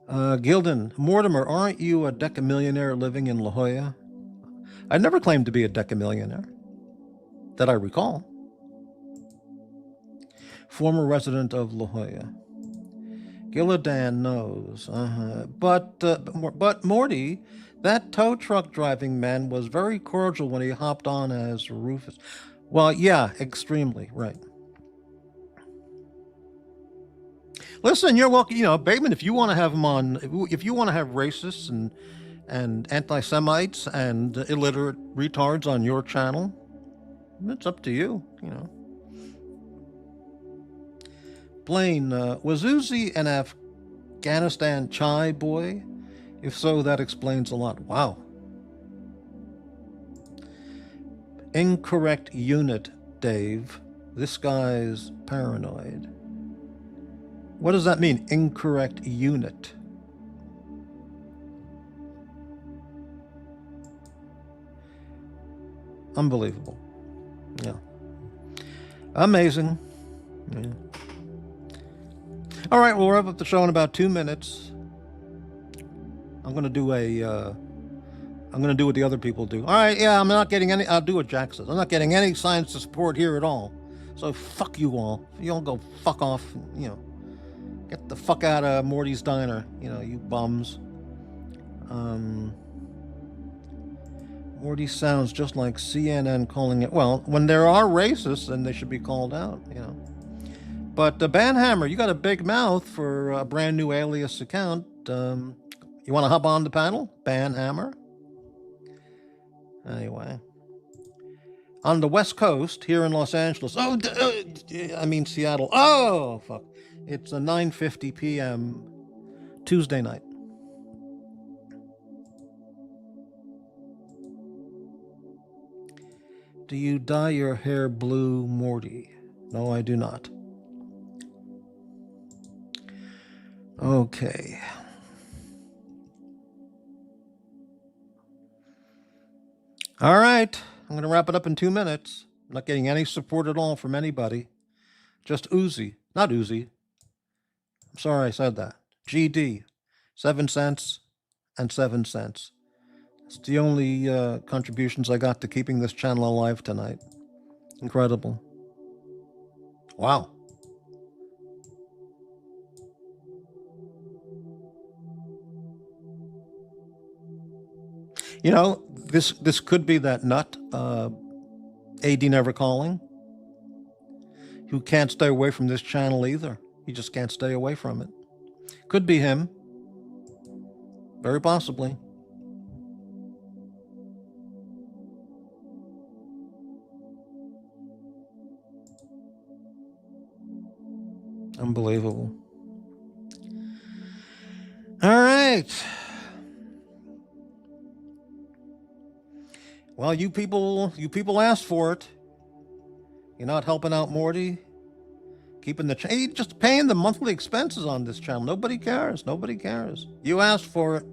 Gildan, Mortimer, aren't you a decamillionaire living in La Jolla? I never claimed to be a decamillionaire, that I recall. Former resident of La Jolla. Gillidan knows. But Morty, that tow truck driving man was very cordial when he hopped on as Rufus. Well, yeah, extremely, right. Listen, you're welcome. You know, Bateman, if you want to have him on, if you want to have racists and anti-Semites and illiterate retards on your channel, it's up to you, you know. Blaine, was Uzi an Afghanistan chai boy? If so, that explains a lot. Wow. Incorrect unit, Dave. This guy's paranoid. What does that mean, incorrect unit? Unbelievable. Yeah. Amazing. Yeah. All right, we'll wrap up the show in about 2 minutes. I'm gonna do what the other people do. All right, yeah, I'm not getting any. I'll do what Jack says. I'm not getting any signs of support here at all. So fuck you all. You all go fuck off. Get the fuck out of Morty's Diner. You bums. Morty sounds just like CNN calling it. Well, when there are racists, then they should be called out. But Banhammer, you got a big mouth for a brand new alias account. You want to hop on the panel, Banhammer? Anyway, on the West Coast here in Los Angeles. I mean Seattle. Oh fuck! It's a 9:50 p.m. Tuesday night. Do you dye your hair blue, Morty? No, I do not. Okay. All right. I'm going to wrap it up in 2 minutes. I'm not getting any support at all from anybody. Just Uzi. Not Uzi. I'm sorry I said that. GD. 7 cents and 7 cents. It's the only contributions I got to keeping this channel alive tonight. Incredible. Wow. This could be that nut, AD Never Calling, who can't stay away from this channel either. He just can't stay away from it. Could be him. Very possibly. Unbelievable. All right. Well, you people asked for it. You're not helping out Morty. Keeping just paying the monthly expenses on this channel. Nobody cares. Nobody cares. You asked for it.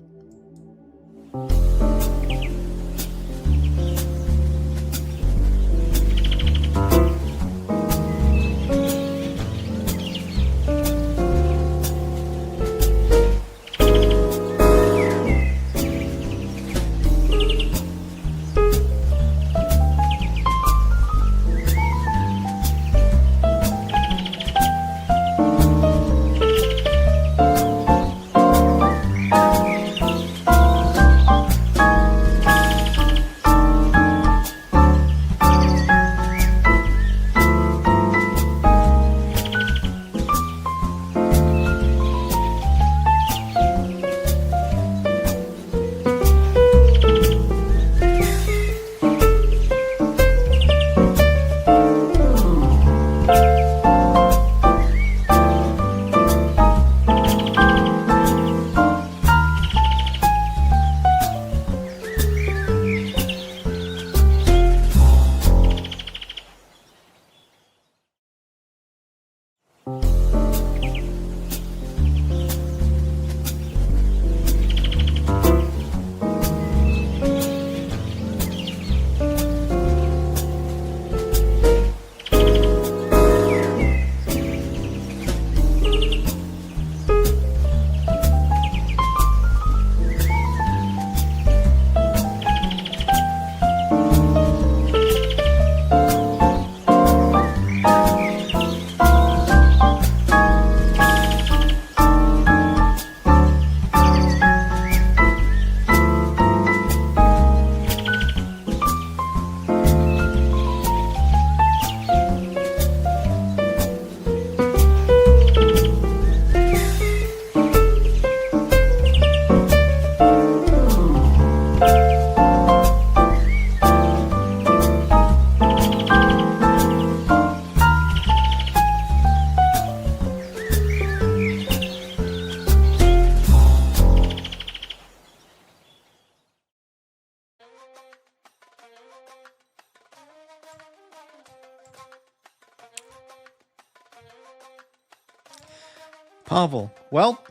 Pavel. Well,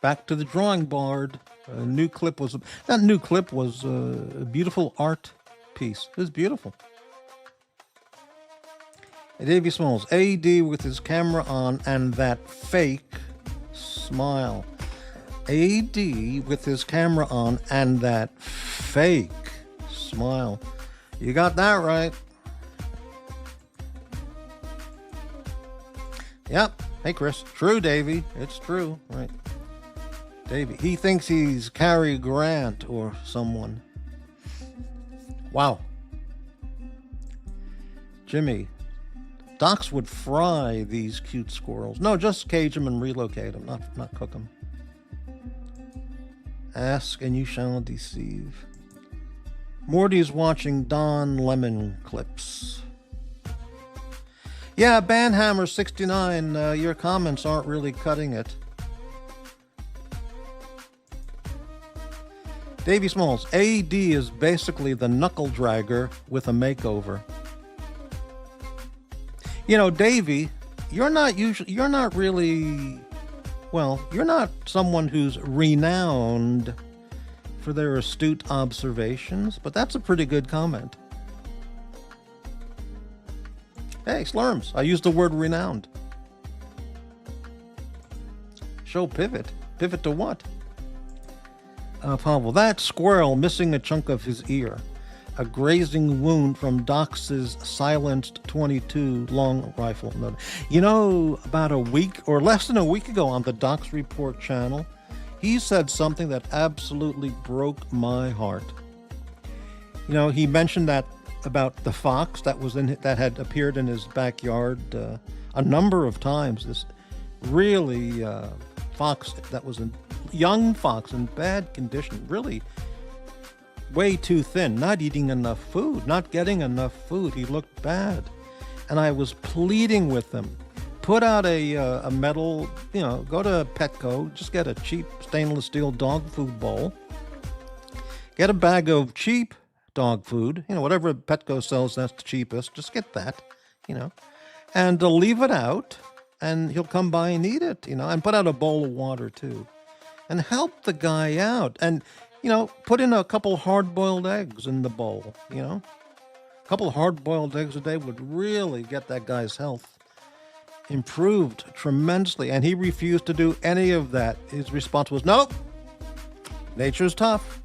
back to the drawing board. That new clip was a beautiful art piece. It was beautiful. Davy Smalls, AD with his camera on and that fake smile. AD with his camera on and that fake smile. You got that right. Yep. Hey, Chris. True, Davy. It's true. Right. Davy. He thinks he's Cary Grant or someone. Wow. Jimmy. Docs would fry these cute squirrels. No, just cage them and relocate them, not cook them. Ask and you shall deceive. Morty's watching Don Lemon clips. Yeah, Banhammer69, your comments aren't really cutting it. Davy Smalls, AD is basically the knuckle dragger with a makeover. You know, Davy, you're not really, well, you're not someone who's renowned for their astute observations, but that's a pretty good comment. Hey, Slurms, I used the word renowned. Show pivot. Pivot to what? Pavel, that squirrel missing a chunk of his ear. A grazing wound from Doc's silenced 22 long rifle. You know, about a week or less than a week ago on the Doc's Report channel, he said something that absolutely broke my heart. You know, he mentioned that about the fox that had appeared in his backyard a number of times. This really fox that was a young fox in bad condition, really way too thin, not eating enough food, not getting enough food. He looked bad. And I was pleading with him, put out a metal, you know, go to Petco, just get a cheap stainless steel dog food bowl, get a bag of cheap dog food, you know, whatever Petco sells, that's the cheapest, just get that, you know, and leave it out, and he'll come by and eat it, you know, and put out a bowl of water too, and help the guy out. And you know, put in a couple hard-boiled eggs in the bowl, you know. A couple hard-boiled eggs a day would really get that guy's health improved tremendously. And he refused to do any of that. His response was, nope, nature's tough.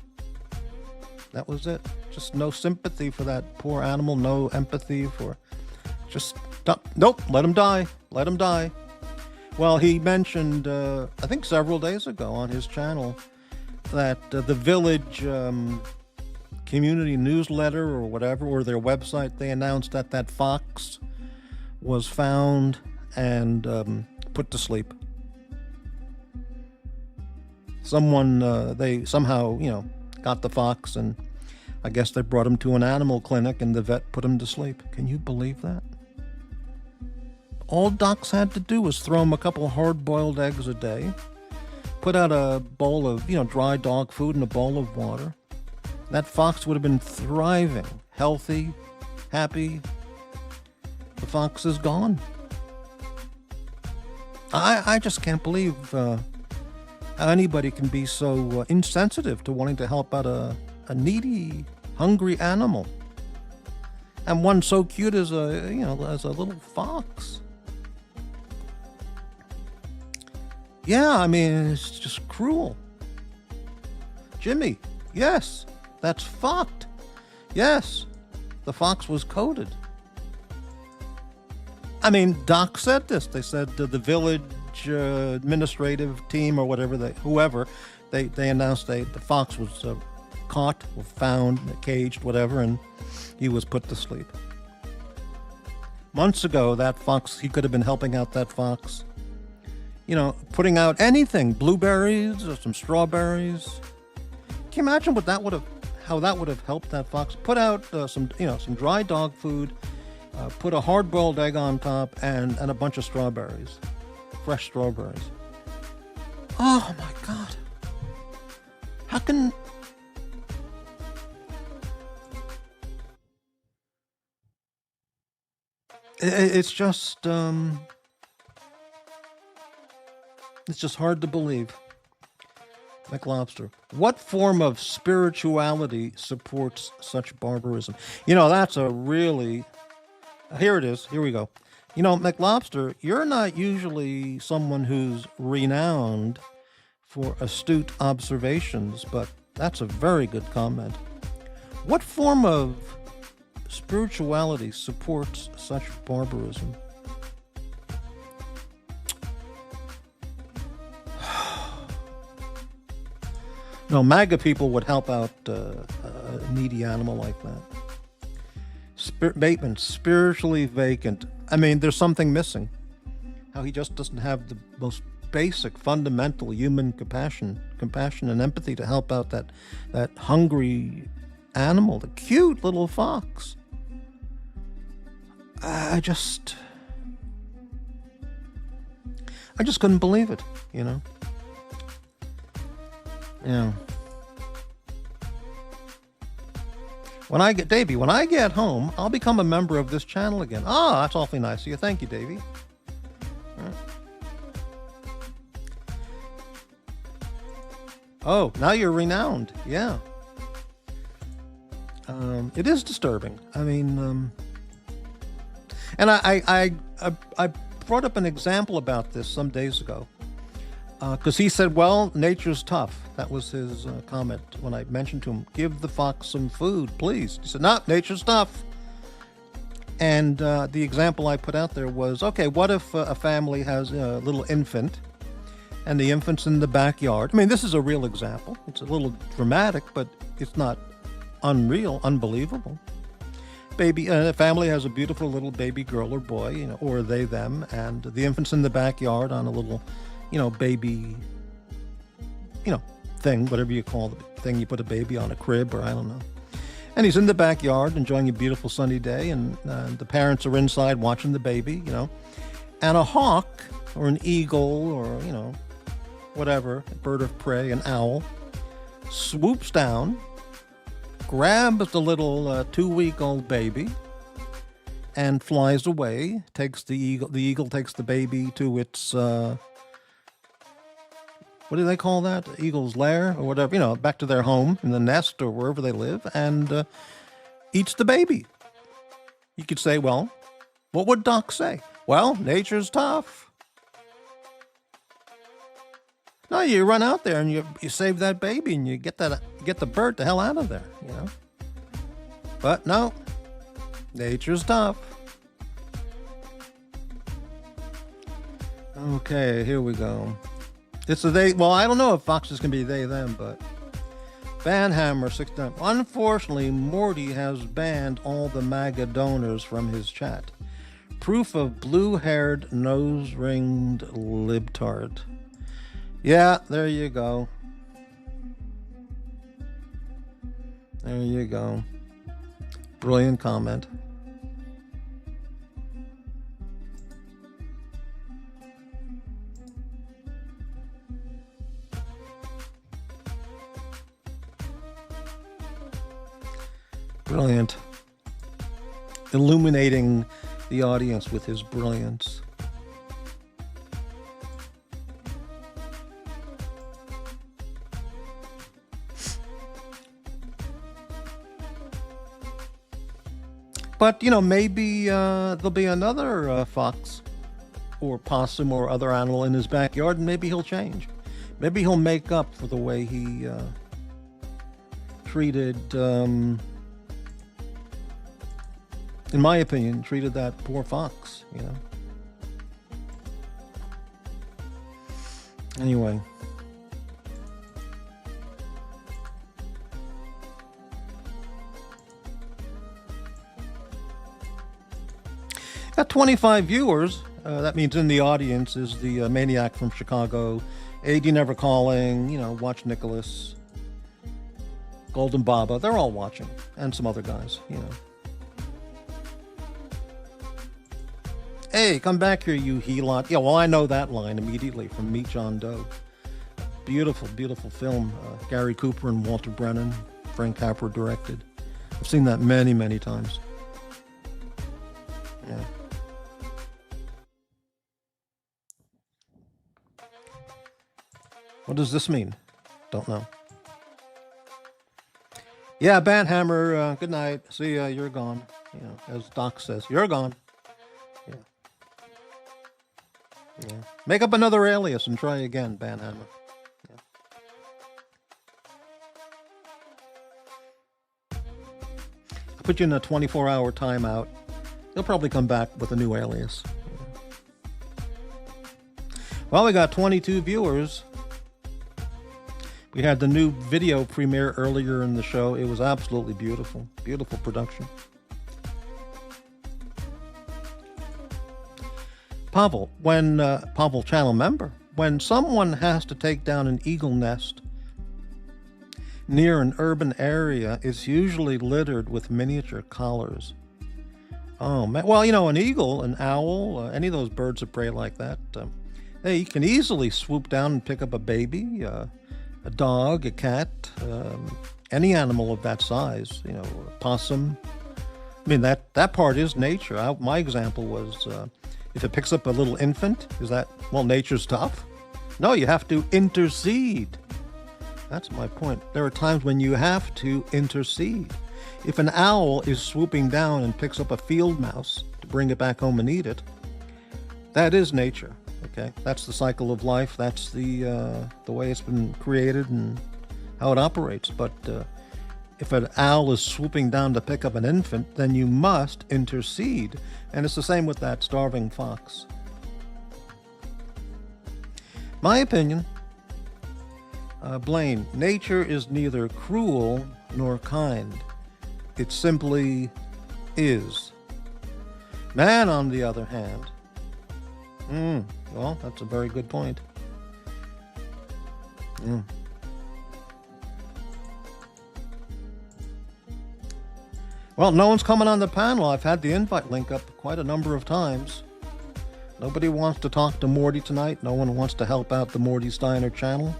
That was it. Just no sympathy for that poor animal, no empathy for just, nope, let him die, let him die. Well, he mentioned, I think several days ago on his channel, that the village community newsletter or whatever, or their website, they announced that that fox was found and put to sleep. Someone, they somehow, you know, got the fox, and I guess they brought him to an animal clinic and the vet put him to sleep. Can you believe that? All Docs had to do was throw him a couple hard-boiled eggs a day, put out a bowl of, you know, dry dog food and a bowl of water. That fox would have been thriving, healthy, happy. The fox is gone. I just can't believe how anybody can be so insensitive to wanting to help out a needy, hungry animal. And one so cute as a, you know, as a little fox. Yeah, I mean, it's just cruel. Jimmy, yes, that's fucked. Yes, the fox was coated. I mean, Doc said this. They said the village administrative team or whatever, whoever, they announced the fox was caught or found, caged, whatever, and he was put to sleep. Months ago, that fox, he could have been helping out that fox. You know, putting out anything, blueberries or some strawberries. Can you imagine what that would have, how that would have helped that fox? Put out some, you know, some dry dog food, put a hard-boiled egg on top, and a bunch of strawberries, fresh strawberries. Oh my God! How can? It's just. It's just hard to believe. McLobster. What form of spirituality supports such barbarism? You know, that's a really. Here it is. Here we go. You know, McLobster, you're not usually someone who's renowned for astute observations, but that's a very good comment. What form of spirituality supports such barbarism? No, MAGA people would help out a needy animal like that. Bateman, spiritually vacant. I mean, there's something missing. How he just doesn't have the most basic, fundamental human compassion and empathy to help out that hungry animal, the cute little fox. I just couldn't believe it, you know. Yeah. When I get home, I'll become a member of this channel again. Ah, that's awfully nice of you. Thank you, Davey. Right. Oh, now you're renowned. Yeah. It is disturbing. I mean, and I brought up an example about this some days ago. Because he said, well, nature's tough. That was his comment when I mentioned to him, give the fox some food, please. He said, no, nature's tough. And the example I put out there was, okay, what if a family has a little infant and the infant's in the backyard? I mean, this is a real example. It's a little dramatic, but it's not unreal, unbelievable. A family has a beautiful little baby girl or boy, you know, or they, them, and the infant's in the backyard on a little, you know, baby, you know, thing, whatever you call the thing you put a baby on, a crib, or I don't know. And he's in the backyard enjoying a beautiful sunny day, and the parents are inside watching the baby, you know. And a hawk or an eagle or, you know, whatever, a bird of prey, an owl, swoops down, grabs the little 2-week-old baby, and flies away. Takes the eagle takes the baby to its what do they call that? The eagle's lair or whatever, you know, back to their home in the nest or wherever they live, and eats the baby. You could say, well, what would Doc say? Well, nature's tough. No, you run out there and you save that baby and you get the bird the hell out of there, you know. But no, nature's tough. Okay, here we go. It's a they. Well, I don't know if foxes can be they, them, but Banhammer 69. Unfortunately, Morty has banned all the MAGA donors from his chat. Proof of blue-haired, nose-ringed libtard. Yeah, there you go. There you go. Brilliant comment. Brilliant. Illuminating the audience with his brilliance. But, you know, maybe there'll be another fox or possum or other animal in his backyard, and maybe he'll change. Maybe he'll make up for the way he treated, in my opinion, treated that poor fox, you know. Anyway. At 25 viewers, that means in the audience is the Maniac from Chicago, AD Never Calling, you know, Watch Nicholas, Golden Baba, they're all watching, and some other guys, you know. Hey, come back here, you he-lot. Yeah, well, I know that line immediately from Meet John Doe. Beautiful, beautiful film. Gary Cooper and Walter Brennan, Frank Capra directed. I've seen that many, many times. Yeah. What does this mean? Don't know. Yeah, Bandhammer, good night. See ya, you're gone. You know, as Doc says, you're gone. Yeah. Yeah. Make up another alias and try again, Bandhammer. Yeah. I'll put you in a 24-hour timeout. You'll probably come back with a new alias. Well, we got 22 viewers. We had the new video premiere earlier in the show. It was absolutely beautiful. Beautiful production. Pavel, Pavel channel member, when someone has to take down an eagle nest near an urban area, it's usually littered with miniature collars. Oh, man. Well, you know, an eagle, an owl, any of those birds of prey like that, they can easily swoop down and pick up a baby, a dog, a cat, any animal of that size, you know, a possum. I mean, that part is nature. My example was, if it picks up a little infant, is that, well, nature's tough? No, you have to intercede. That's my point. There are times when you have to intercede. If an owl is swooping down and picks up a field mouse to bring it back home and eat it, that is nature. Okay, that's the cycle of life. That's the way it's been created and how it operates. But if an owl is swooping down to pick up an infant, then you must intercede. And it's the same with that starving fox. My opinion, Blaine, nature is neither cruel nor kind. It simply is. Man, on the other hand, well, that's a very good point. Well, no one's coming on the panel. I've had the invite link up quite a number of times. Nobody wants to talk to Morty tonight. No one wants to help out the Morty Steiner channel.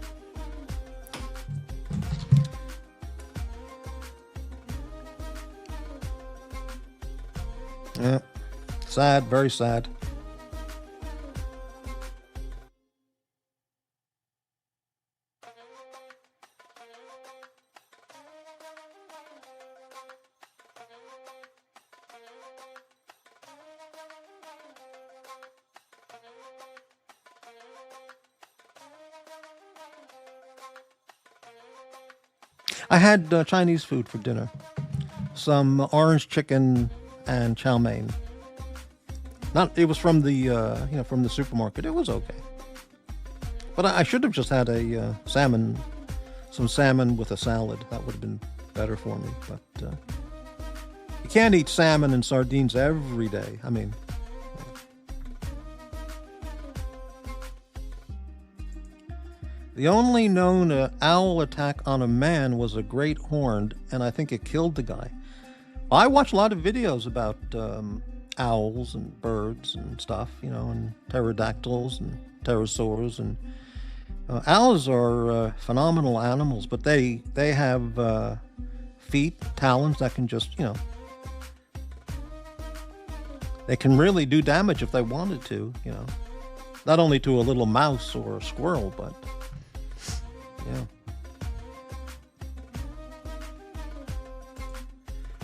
Yeah, sad, very sad. I had Chinese food for dinner. Some orange chicken and chow mein. It was from the from the supermarket. It was okay. But I should have just had a some salmon with a salad. That would have been better for me. But you can't eat salmon and sardines every day. I mean, the only known owl attack on a man was a great horned, and I think it killed the guy. I watch a lot of videos about owls and birds and stuff, you know, and pterodactyls and pterosaurs. And owls are phenomenal animals, but they have feet, talons that can just, you know, they can really do damage if they wanted to, you know. Not only to a little mouse or a squirrel, but yeah.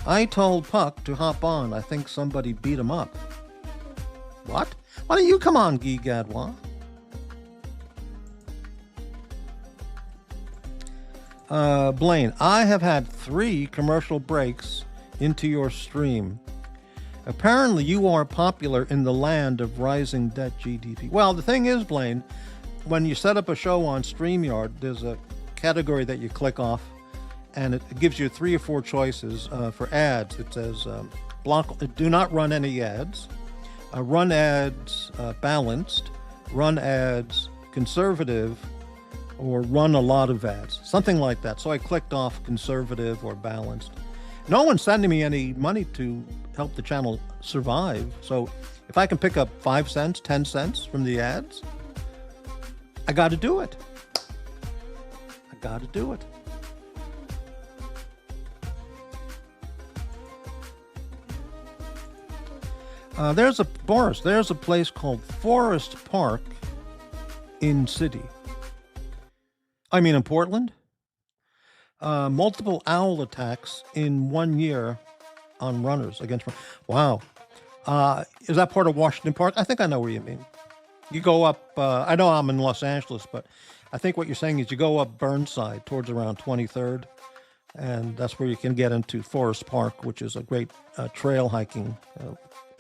I told Puck to hop on. I think somebody beat him up. What? Why don't you come on, Guy Gadwa? Blaine, I have had 3 commercial breaks into your stream. Apparently you are popular in the land of rising debt GDP. Well, the thing is, Blaine, when you set up a show on StreamYard, there's a category that you click off, and it gives you 3 or 4 choices for ads. It says block, do not run any ads, run ads balanced, run ads conservative, or run a lot of ads, something like that. So I clicked off conservative or balanced. No one's sending me any money to help the channel survive. So if I can pick up 5 cents, 10 cents from the ads, I got to do it. I got to do it. There's a place called Forest Park in Portland. multiple owl attacks in 1 year on runners against. Wow. Is that part of Washington Park? I think I know where you mean. You go up, I know I'm in Los Angeles, but I think what you're saying is you go up Burnside towards around 23rd, and that's where you can get into Forest Park, which is a great trail hiking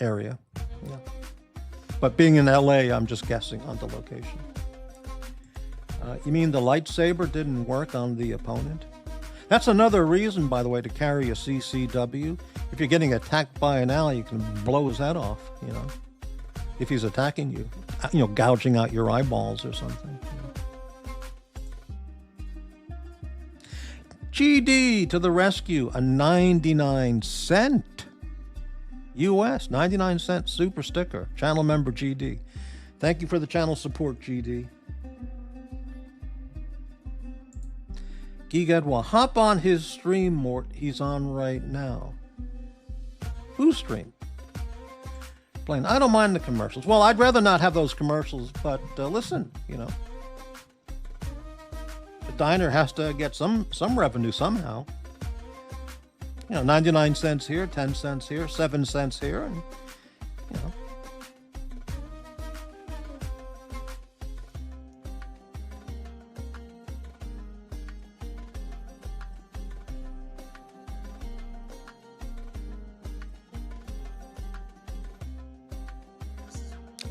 area. Yeah. But being in LA, I'm just guessing on the location. You mean the lightsaber didn't work on the opponent? That's another reason, by the way, to carry a CCW. If you're getting attacked by an ally, you can blow his head off, you know, if he's attacking you, gouging out your eyeballs or something. GD to the rescue, a 99-cent US, 99-cent super sticker. Channel member GD. Thank you for the channel support, GD. Gigadwa, hop on his stream, Mort. He's on right now. Whose stream? Plain. I don't mind the commercials. Well, I'd rather not have those commercials, but listen, the diner has to get some revenue somehow. 99 cents here, 10 cents here, 7 cents here, and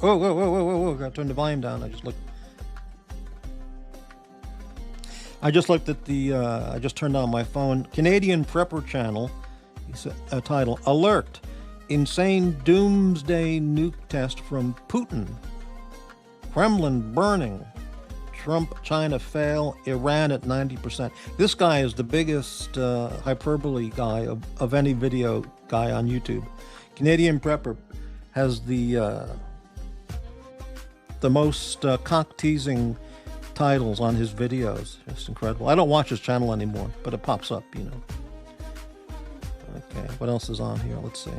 Whoa. Gotta turn the volume down. I just looked at the, I just turned on my phone. Canadian Prepper Channel, title, Alert, Insane Doomsday Nuke Test from Putin. Kremlin burning. Trump, China fail. Iran at 90%. This guy is the biggest hyperbole guy of any video guy on YouTube. Canadian Prepper has the most cock-teasing titles on his videos. It's incredible. I don't watch his channel anymore, but it pops up, Okay, what else is on here? Let's see.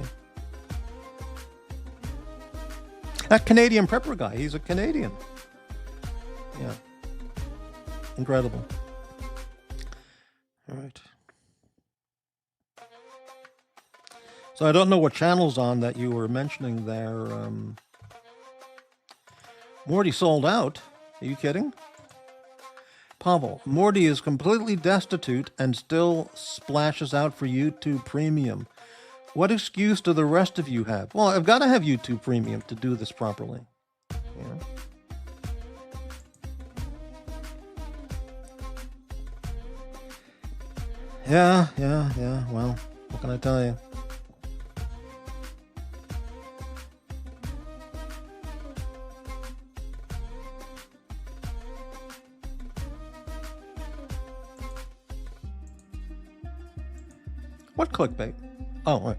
That Canadian Prepper guy, he's a Canadian. Yeah. Incredible. All right. So I don't know what channel's on that you were mentioning there. Morty sold out. Are you kidding? Pavel, Morty is completely destitute and still splashes out for YouTube Premium. What excuse do the rest of you have? Well, I've got to have YouTube Premium to do this properly. Yeah. Well, what can I tell you? What clickbait? Oh,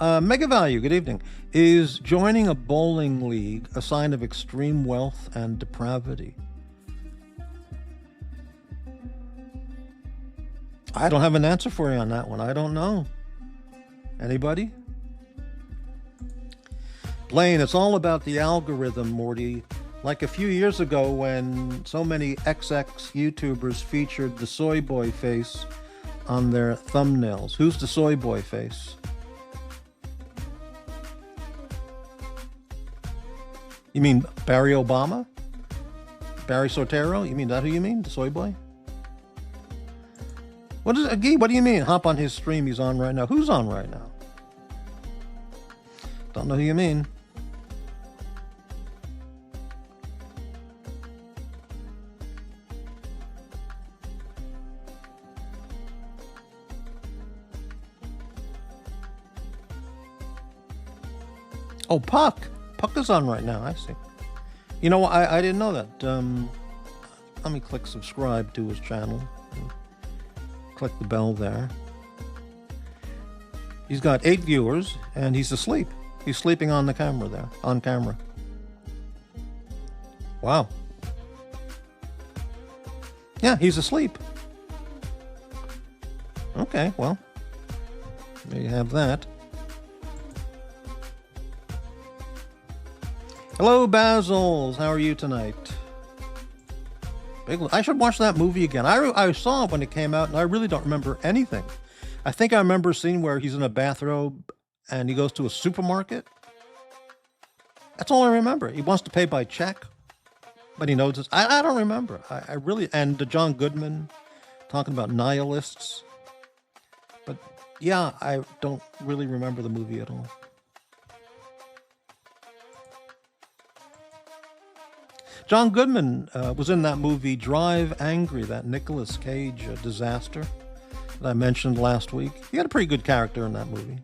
right. Mega Value, good evening. Is joining a bowling league a sign of extreme wealth and depravity? I don't have an answer for you on that one. I don't know. Anybody? Blaine, it's all about the algorithm, Morty. Like a few years ago when so many XX YouTubers featured the soy boy face on their thumbnails. Who's the soy boy face? You mean Barry Obama? Barry Sotero? You mean that who you mean? The soy boy? What do you mean? Hop on his stream. He's on right now. Who's on right now? Don't know who you mean. Oh, Puck. Puck is on right now. I see. You know, I didn't know that. Let me click subscribe to his channel. Click the bell there. He's got 8 viewers, and he's asleep. He's sleeping on the camera there. On camera. Wow. Yeah, he's asleep. Okay, well. There you have that. Hello, Bazils. How are you tonight? I should watch that movie again. I saw it when it came out, and I really don't remember anything. I think I remember a scene where he's in a bathrobe and he goes to a supermarket. That's all I remember. He wants to pay by check, but he knows it's. I don't remember. I really. And John Goodman talking about nihilists. But yeah, I don't really remember the movie at all. John Goodman was in that movie Drive Angry, that Nicolas Cage disaster that I mentioned last week. He had a pretty good character in that movie.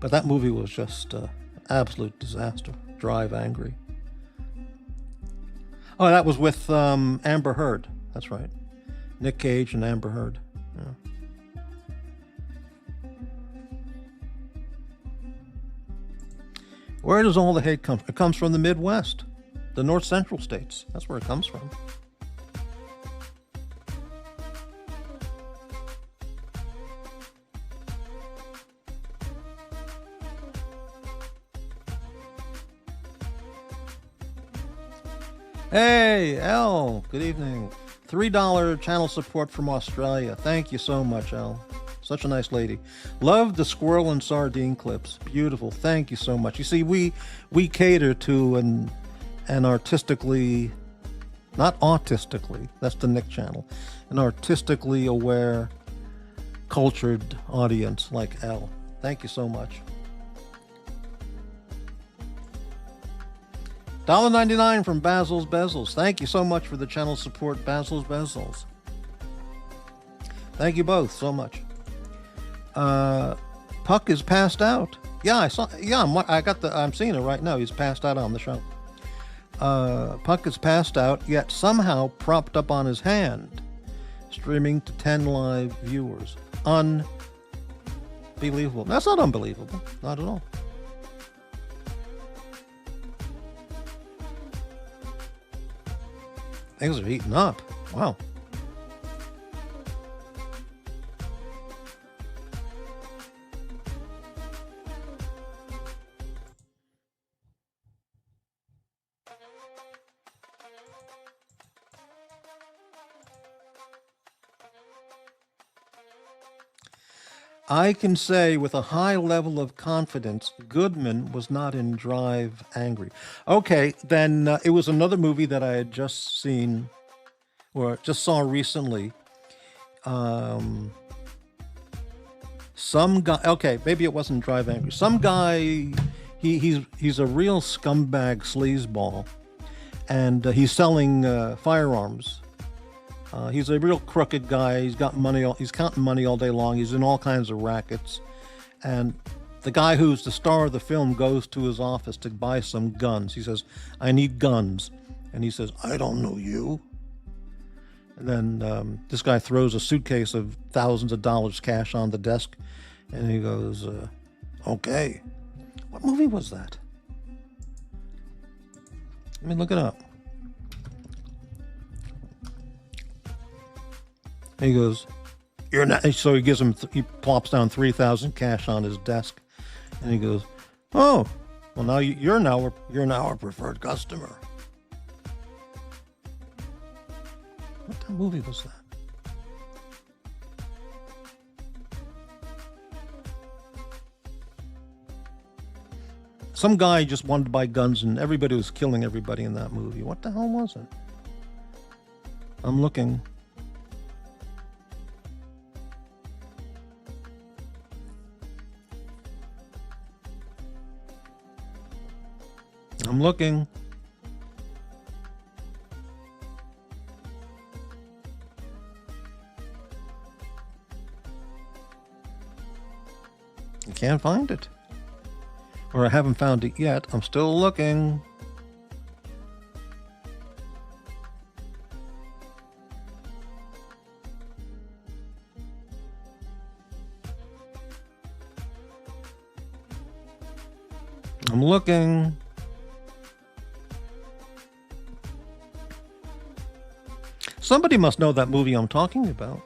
But that movie was just absolute disaster. Drive Angry. Oh, that was with Amber Heard. That's right. Nick Cage and Amber Heard. Yeah. Where does all the hate come from? It comes from the Midwest, the North Central states. That's where it comes from. Hey, L, good evening. $3 channel support from Australia. Thank you so much, L. Such a nice lady. Love the squirrel and sardine clips. Beautiful. Thank you so much. You see, we cater to an artistically, not autistically, that's the Nick channel, an artistically aware, cultured audience like L. Thank you so much. $1.99 from Basil's Bezels. Thank you so much for the channel support, Basil's Bezels. Thank you both so much. Puck is passed out. Yeah, I saw. Yeah, I'm seeing it right now. He's passed out on the show. Puck is passed out, yet somehow propped up on his hand, streaming to 10 live viewers. Unbelievable. That's not unbelievable. Not at all. Things are heating up. Wow. I can say with a high level of confidence, Goodman was not in Drive Angry. Okay, then it was another movie that I had just seen, or just saw recently. Some guy. Okay, maybe it wasn't Drive Angry. Some guy. He's a real scumbag sleazeball, and he's selling firearms. He's a real crooked guy. He's got money. He's counting money all day long. He's in all kinds of rackets. And the guy who's the star of the film goes to his office to buy some guns. He says, "I need guns." And he says, "I don't know you." And then this guy throws a suitcase of thousands of dollars cash on the desk. And he goes, "Okay." What movie was that? Let me look it up. He goes, "You're not." So he gives him. He plops down 3,000 cash on his desk, and he goes, "Oh, well now you're now a preferred customer." What movie was that? Some guy just wanted to buy guns, and everybody was killing everybody in that movie. What the hell was it? I'm looking. I'm looking. I can't find it. Or I haven't found it yet. I'm still looking. I'm looking. Somebody must know that movie I'm talking about.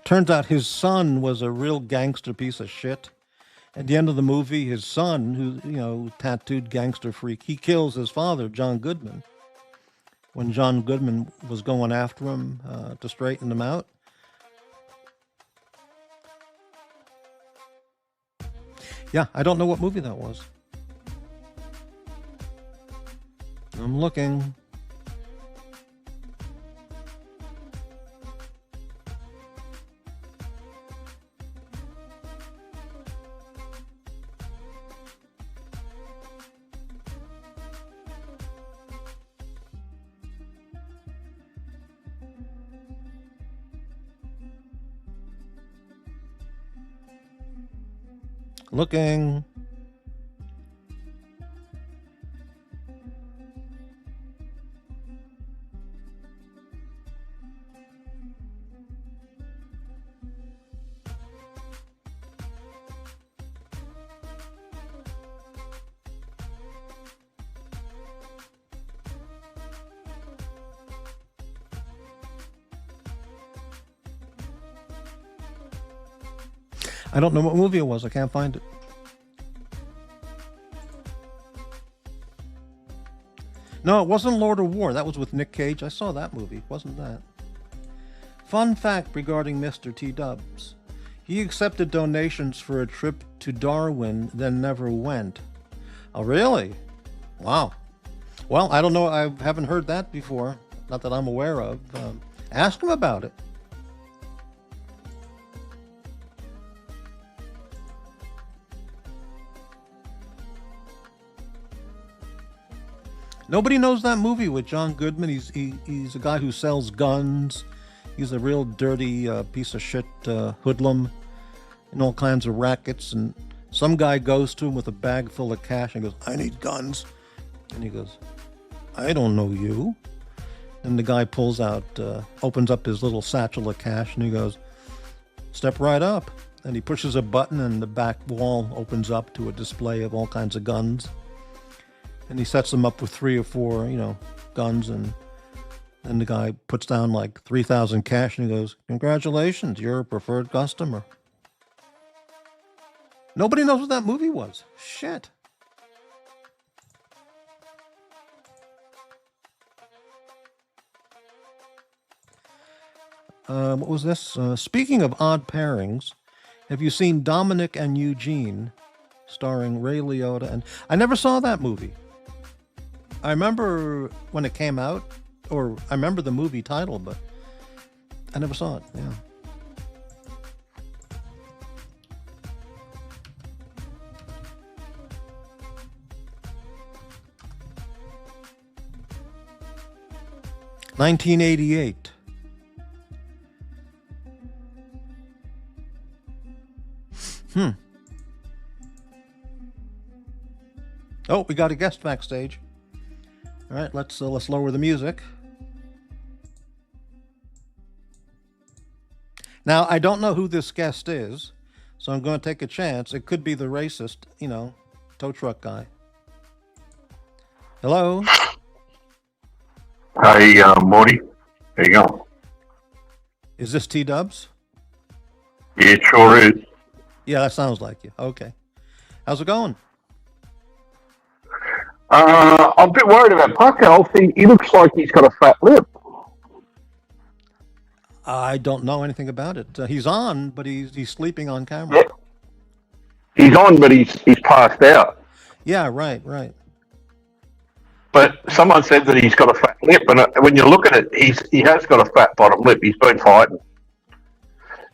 Turns out his son was a real gangster piece of shit. At the end of the movie, his son, who, tattooed gangster freak, he kills his father, John Goodman. When John Goodman was going after him to straighten him out. Yeah, I don't know what movie that was. I'm looking. Looking. I don't know what movie it was. I can't find it. No, it wasn't Lord of War. That was with Nick Cage. I saw that movie. Wasn't that? Fun fact regarding Mr. T. Dubs. He accepted donations for a trip to Darwin, then never went. Oh, really? Wow. Well, I don't know. I haven't heard that before. Not that I'm aware of. Ask him about it. Nobody knows that movie with John Goodman. He's a guy who sells guns. He's a real dirty piece of shit hoodlum in all kinds of rackets. And some guy goes to him with a bag full of cash and goes, "I need guns." And he goes, "I don't know you." And the guy pulls out, opens up his little satchel of cash and he goes, "Step right up." And he pushes a button and the back wall opens up to a display of all kinds of guns. And he sets them up with 3 or 4, guns. And then the guy puts down like 3,000 cash and he goes, "Congratulations, you're a preferred customer." Nobody knows what that movie was. Shit. What was this? Speaking of odd pairings, have you seen Dominic and Eugene, starring Ray Liotta? And I never saw that movie. I remember when it came out, or I remember the movie title, but I never saw it. Yeah. $1988. Oh, we got a guest backstage. All right, let's lower the music. Now, I don't know who this guest is, so I'm going to take a chance. It could be the racist, tow truck guy. Hello? Hey, Morty. How you going? Is this T-Dubs? Yeah, it sure is. Yeah, that sounds like you. Okay. How's it going? I'm a bit worried about Puck Elf. He looks like he's got a fat lip. I don't know anything about it. He's on, but he's sleeping on camera. Yeah. He's on, but he's passed out. Yeah, right. But someone said that he's got a fat lip, and when you look at it, he has got a fat bottom lip. He's been fighting.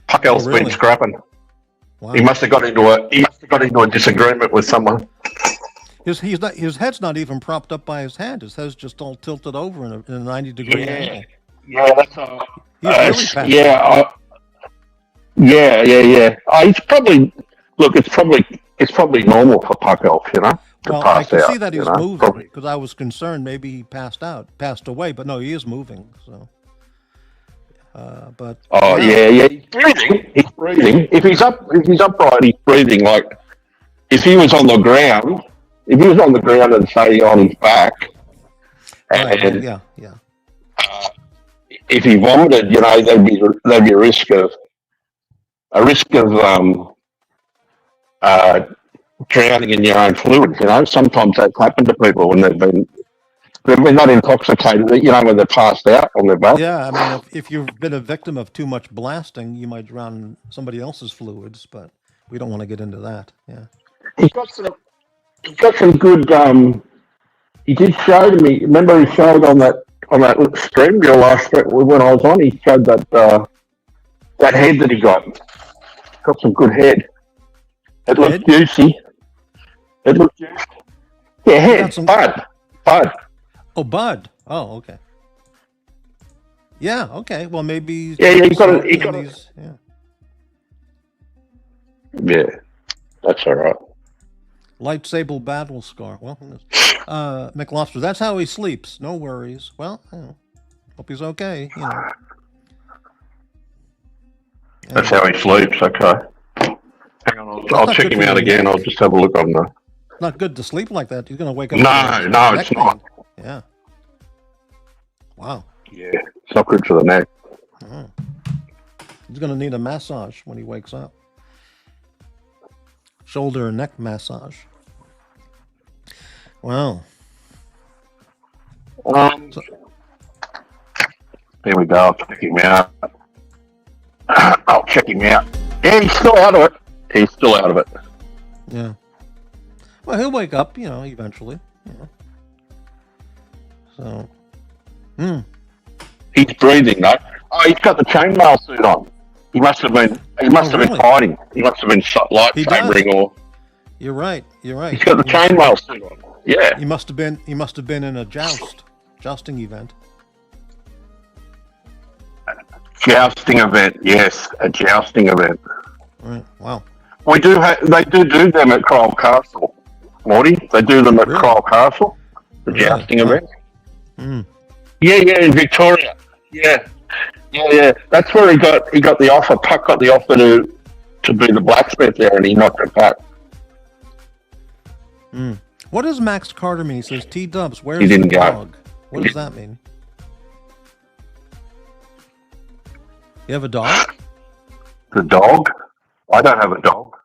Puck Elf's been scrapping. Wow. He must have got into a disagreement with someone. His head's not even propped up by his hand. His head's just all tilted over in a 90-degree angle. Yeah, that's all. Really yeah. He's probably it's probably normal for Puck Elf, Well, I can see that he's moving because I was concerned maybe he passed away, but no, he is moving. So, But Oh yeah, he's breathing. He's breathing. If he's upright, he's breathing. Like if he was on the ground, and say on his back, right, and yeah. if he vomited, there'd be a risk of uh, drowning in your own fluids. Sometimes that's happened to people when they're not intoxicated. When they're passed out on their back. Yeah, I mean, if you've been a victim of too much blasting, you might drown somebody else's fluids, but we don't want to get into that. Yeah. He's got some. He's got some good. He did show to me. Remember, he showed on that stream your last when I was on. He showed that head that he got. Got some good head. It looks juicy. It looks juicy. Yeah, head. Bud. Oh, bud. Oh, okay. Yeah. Okay. Well, maybe. Yeah. He got it. Yeah. Yeah. That's all right. Light sable battle scar. Well, McLobster, that's how he sleeps. No worries. Well, hope he's okay. That's how he sleeps. Okay. Hang on, I'll check him out again. I'll just have a look on the. Not good to sleep like that. You're going to wake up. No, it's not. Yeah. Wow. Yeah, it's not good for the neck. Oh. He's going to need a massage when he wakes up. Shoulder and neck massage. Wow. Here we go. I'll check him out. Yeah, he's still out of it. Yeah. Well, he'll wake up, eventually. So. He's breathing though. Oh, he's got the chainmail suit on. He must have been fighting. He must have been lightsabering or. You're right. He's got the chainmail suit on. Yeah. He must have been in a jousting event. Jousting event, yes, a jousting event. Right. Wow. They do them at Cryle Castle, Morty. They do them at Cryle Castle, the jousting event. Yeah, in Victoria. Yeah. That's where he got the offer. Puck got the offer to be the blacksmith there, and he knocked it back. What does Max Carter mean? He says, T-Dubs, where's He didn't the go. dog? What does that mean? You have a dog? The dog? I don't have a dog.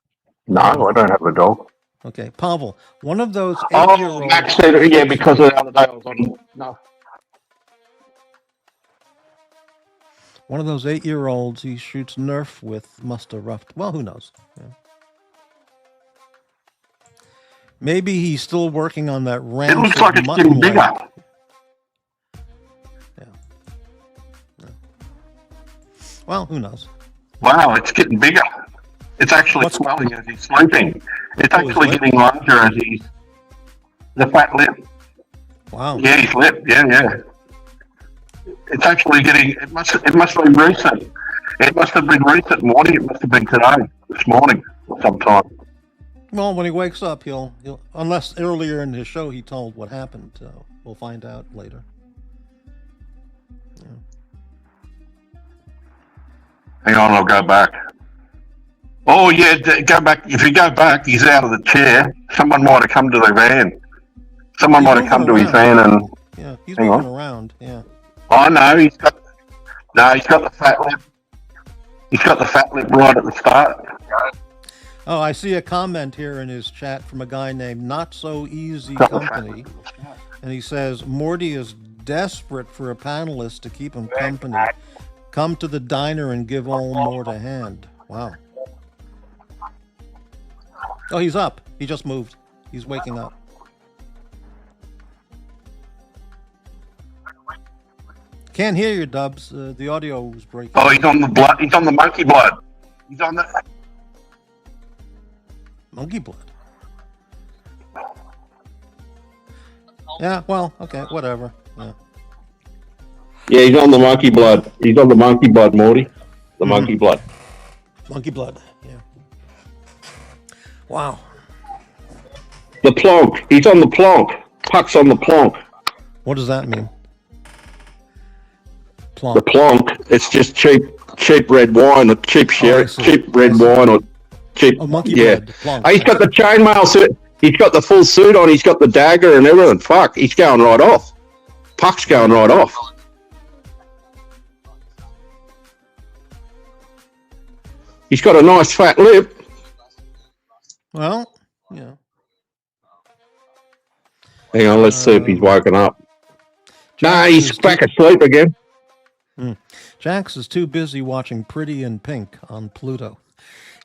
No, I don't have a dog. Okay, Pavel, one of those 8-year-olds. Max said, yeah, because the other day I was on. No. One of those 8-year-olds he shoots Nerf with must have roughed. Well, who knows? Yeah. Maybe he's still working on that rancid. It looks like it's getting bigger. Yeah. Well, who knows? Wow, it's getting bigger. It's actually swelling as he's sleeping. It's actually getting larger as he's the fat lip. Wow. Yeah, his lip. Yeah. It's actually getting. It must have been recent. It must have been recent morning. It must have been this morning, sometime. Well, when he wakes up, he'll unless earlier in his show he told what happened. We'll find out later. Yeah. Hang on, I'll go back. Oh yeah, go back. If you go back, he's out of the chair. Someone might have come to the van. Someone might have come to his van and. Yeah, he's moving around. Yeah. Oh no, he's got the fat lip. He's got the fat lip right at the start. Oh, I see a comment here in his chat from a guy named Not So Easy Company, and he says Morty is desperate for a panelist to keep him company. Come to the diner and give old Mort a hand. Wow. Oh, he's up. He just moved. He's waking up. Can't hear you, Dubs. The audio was breaking. Oh, he's on the blood. He's on the monkey blood. He's on the monkey blood. Yeah. Well. Okay. Whatever. Yeah. Yeah, he's on the monkey blood. He's on the monkey blood, Morty. The monkey blood. Monkey blood. Yeah. Wow. The plonk. He's on the plonk. Puck's on the plonk. What does that mean? The plonk. It's just cheap red wine or cheap sherry, cheap red wine or cheap. Monkey bread. Plonk. He's got the chainmail suit. He's got the full suit on. He's got the dagger and everything. Fuck, he's going right off. Puck's going right off. He's got a nice fat lip. Well, yeah. Hang on, let's see if he's woken up. Nah, he's back asleep again. Jax is too busy watching Pretty in Pink on Pluto.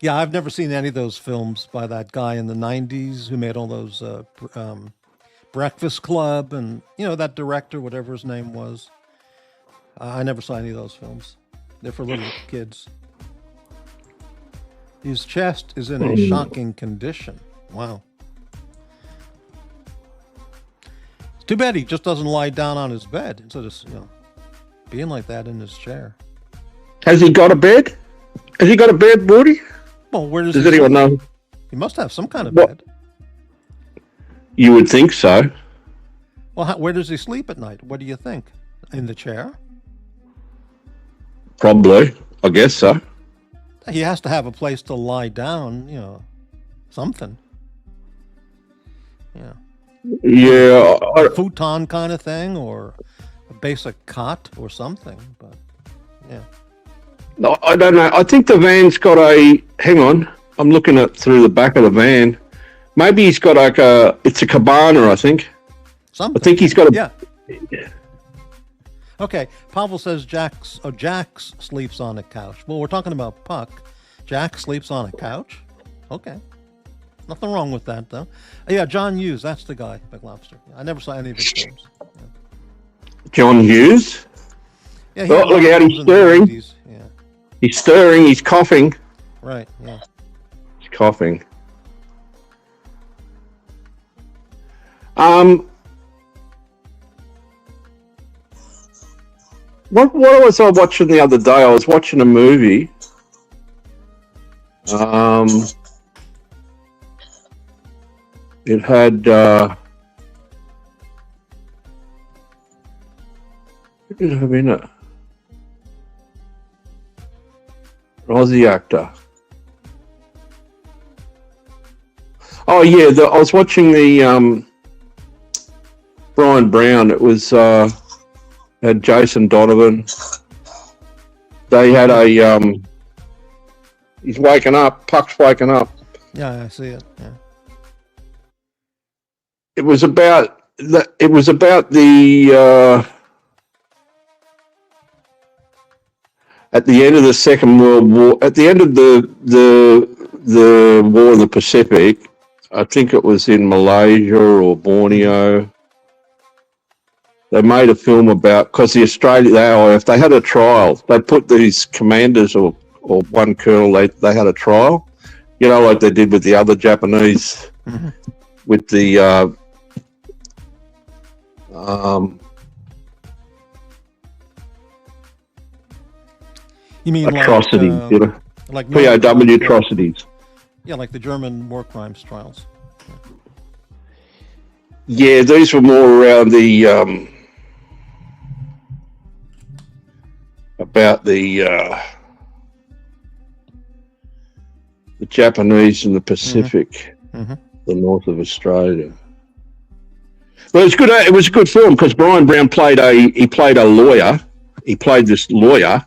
Yeah, I've never seen any of those films by that guy in the 90s who made all those Breakfast Club and, that director, whatever his name was. I never saw any of those films. They're for little kids. His chest is in a shocking condition. Wow. It's too bad he just doesn't lie down on his bed instead of, being like that in his chair. Has he got a bed? Has he got a bed, Morty? Well, where does anyone know? He must have some kind of bed. You would think so. Well, where does he sleep at night? What do you think? In the chair? Probably. I guess so. He has to have a place to lie down, something. Yeah. Yeah. A futon kind of thing, or a basic cot or something, but yeah. No, I don't know. I think the van's got a... Hang on. I'm looking at through the back of the van. Maybe he's got like it's a cabana, I think. Something. I think he's got a... Yeah. Okay, Pavel says Jax sleeps on a couch. Well, we're talking about Puck. Jax sleeps on a couch? Okay. Nothing wrong with that, though. Yeah, John Hughes, that's the guy, Big Lobster. I never saw any of his films. Yeah. John Hughes? Yeah, look out, he's stirring. Yeah. He's stirring, he's coughing. Right, yeah. He's coughing. What was I watching the other day? I was watching a movie. It had what did it have in it? Aussie actor. Oh yeah, I was watching the Brian Brown. It was had Jason Donovan. They had a he's waking up. Puck's waking up. Yeah, I see it. Yeah. It was about the. It was about the. At the end of the Second World War, at the end of the war in the Pacific, I think it was in Malaysia or Borneo. They made a film about, because the Australian AIF, they had a trial. They put these commanders or one colonel, they had a trial, like they did with the other Japanese, with the you mean atrocities, like POW atrocities. Yeah, like the German war crimes trials. Yeah, these were more around the about the Japanese in the Pacific, the north of Australia. Well, it was good. It was a good film because Brian Brown played a lawyer. He played this lawyer,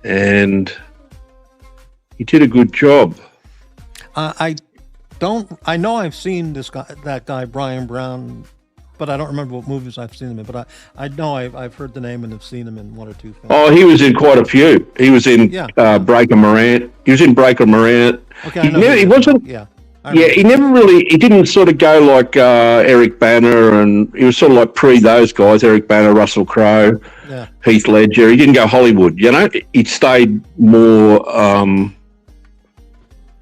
and he did a good job. I know I've seen that guy Brian Brown, but I don't remember what movies I've seen him in. But I know I've heard the name and have seen him in one or two films. Oh, he was in quite a few. He was in Breaker Morant. He was in Breaker Morant. Okay, he wasn't. Yeah. He didn't sort of go like Eric Banner, and he was sort of like pre those guys, Eric Banner, Russell Crowe, Heath Ledger. He didn't go Hollywood, He stayed more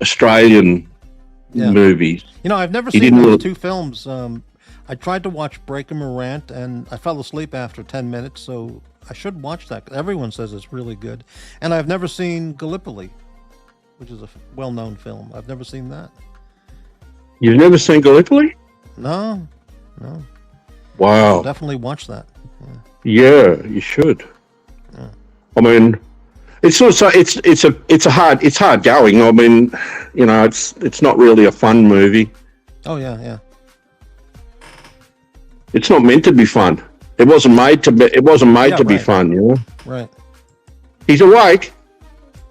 Australian movies. I've never seen those two films. I tried to watch Breaker Morant, and I fell asleep after 10 minutes, so I should watch that. Everyone says it's really good. And I've never seen Gallipoli, which is a well-known film. I've never seen that. You've never seen Gallipoli? No. Wow. I'll definitely watch that. Yeah. Yeah, you should. I mean, it's also it's hard going. I mean, it's not really a fun movie. Oh yeah. It's not meant to be fun. It wasn't made to be. It wasn't made to be right. fun. You know. Right. He's awake.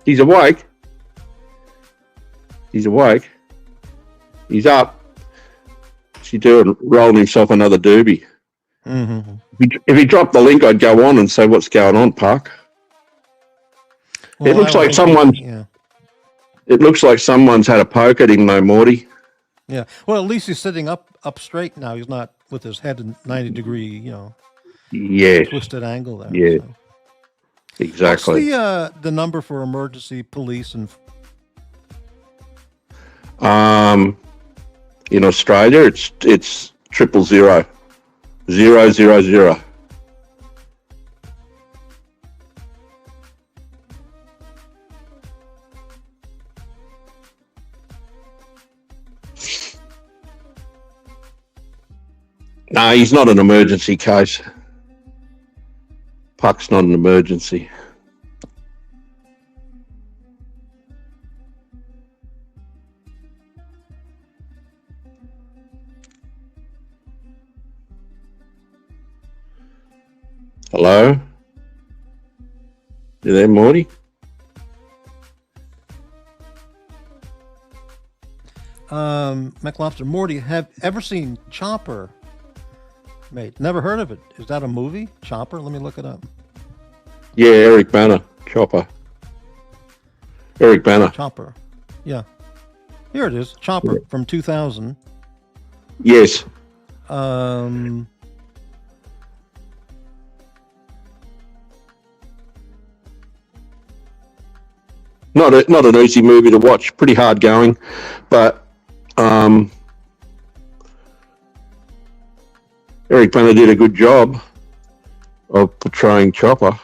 He's awake. He's awake. He's up. What's he doing? Rolling himself another doobie. Mm-hmm. If he dropped the link, I'd go on and say, "What's going on, Park?" Well, It looks like someone's. Yeah. It looks like someone's had a poke at him, though, Morty. Yeah. Well, at least he's sitting up straight now. He's not with his head in 90-degree, Yeah. twisted angle there. Yeah. So. Exactly. What's the number for emergency police and? In Australia, it's 000 000. No, he's not an emergency case. Puck's not an emergency. Hello? You there, Morty? McLobster, Morty, have ever seen Chopper? Mate, never heard of it. Is that a movie? Chopper? Let me look it up. Yeah, Eric Banner, Chopper. Eric Banner. Chopper. Yeah. Here it is. Chopper from 2000. Yes. Not an easy movie to watch. Pretty hard going, but Eric Banner did a good job of portraying Chopper.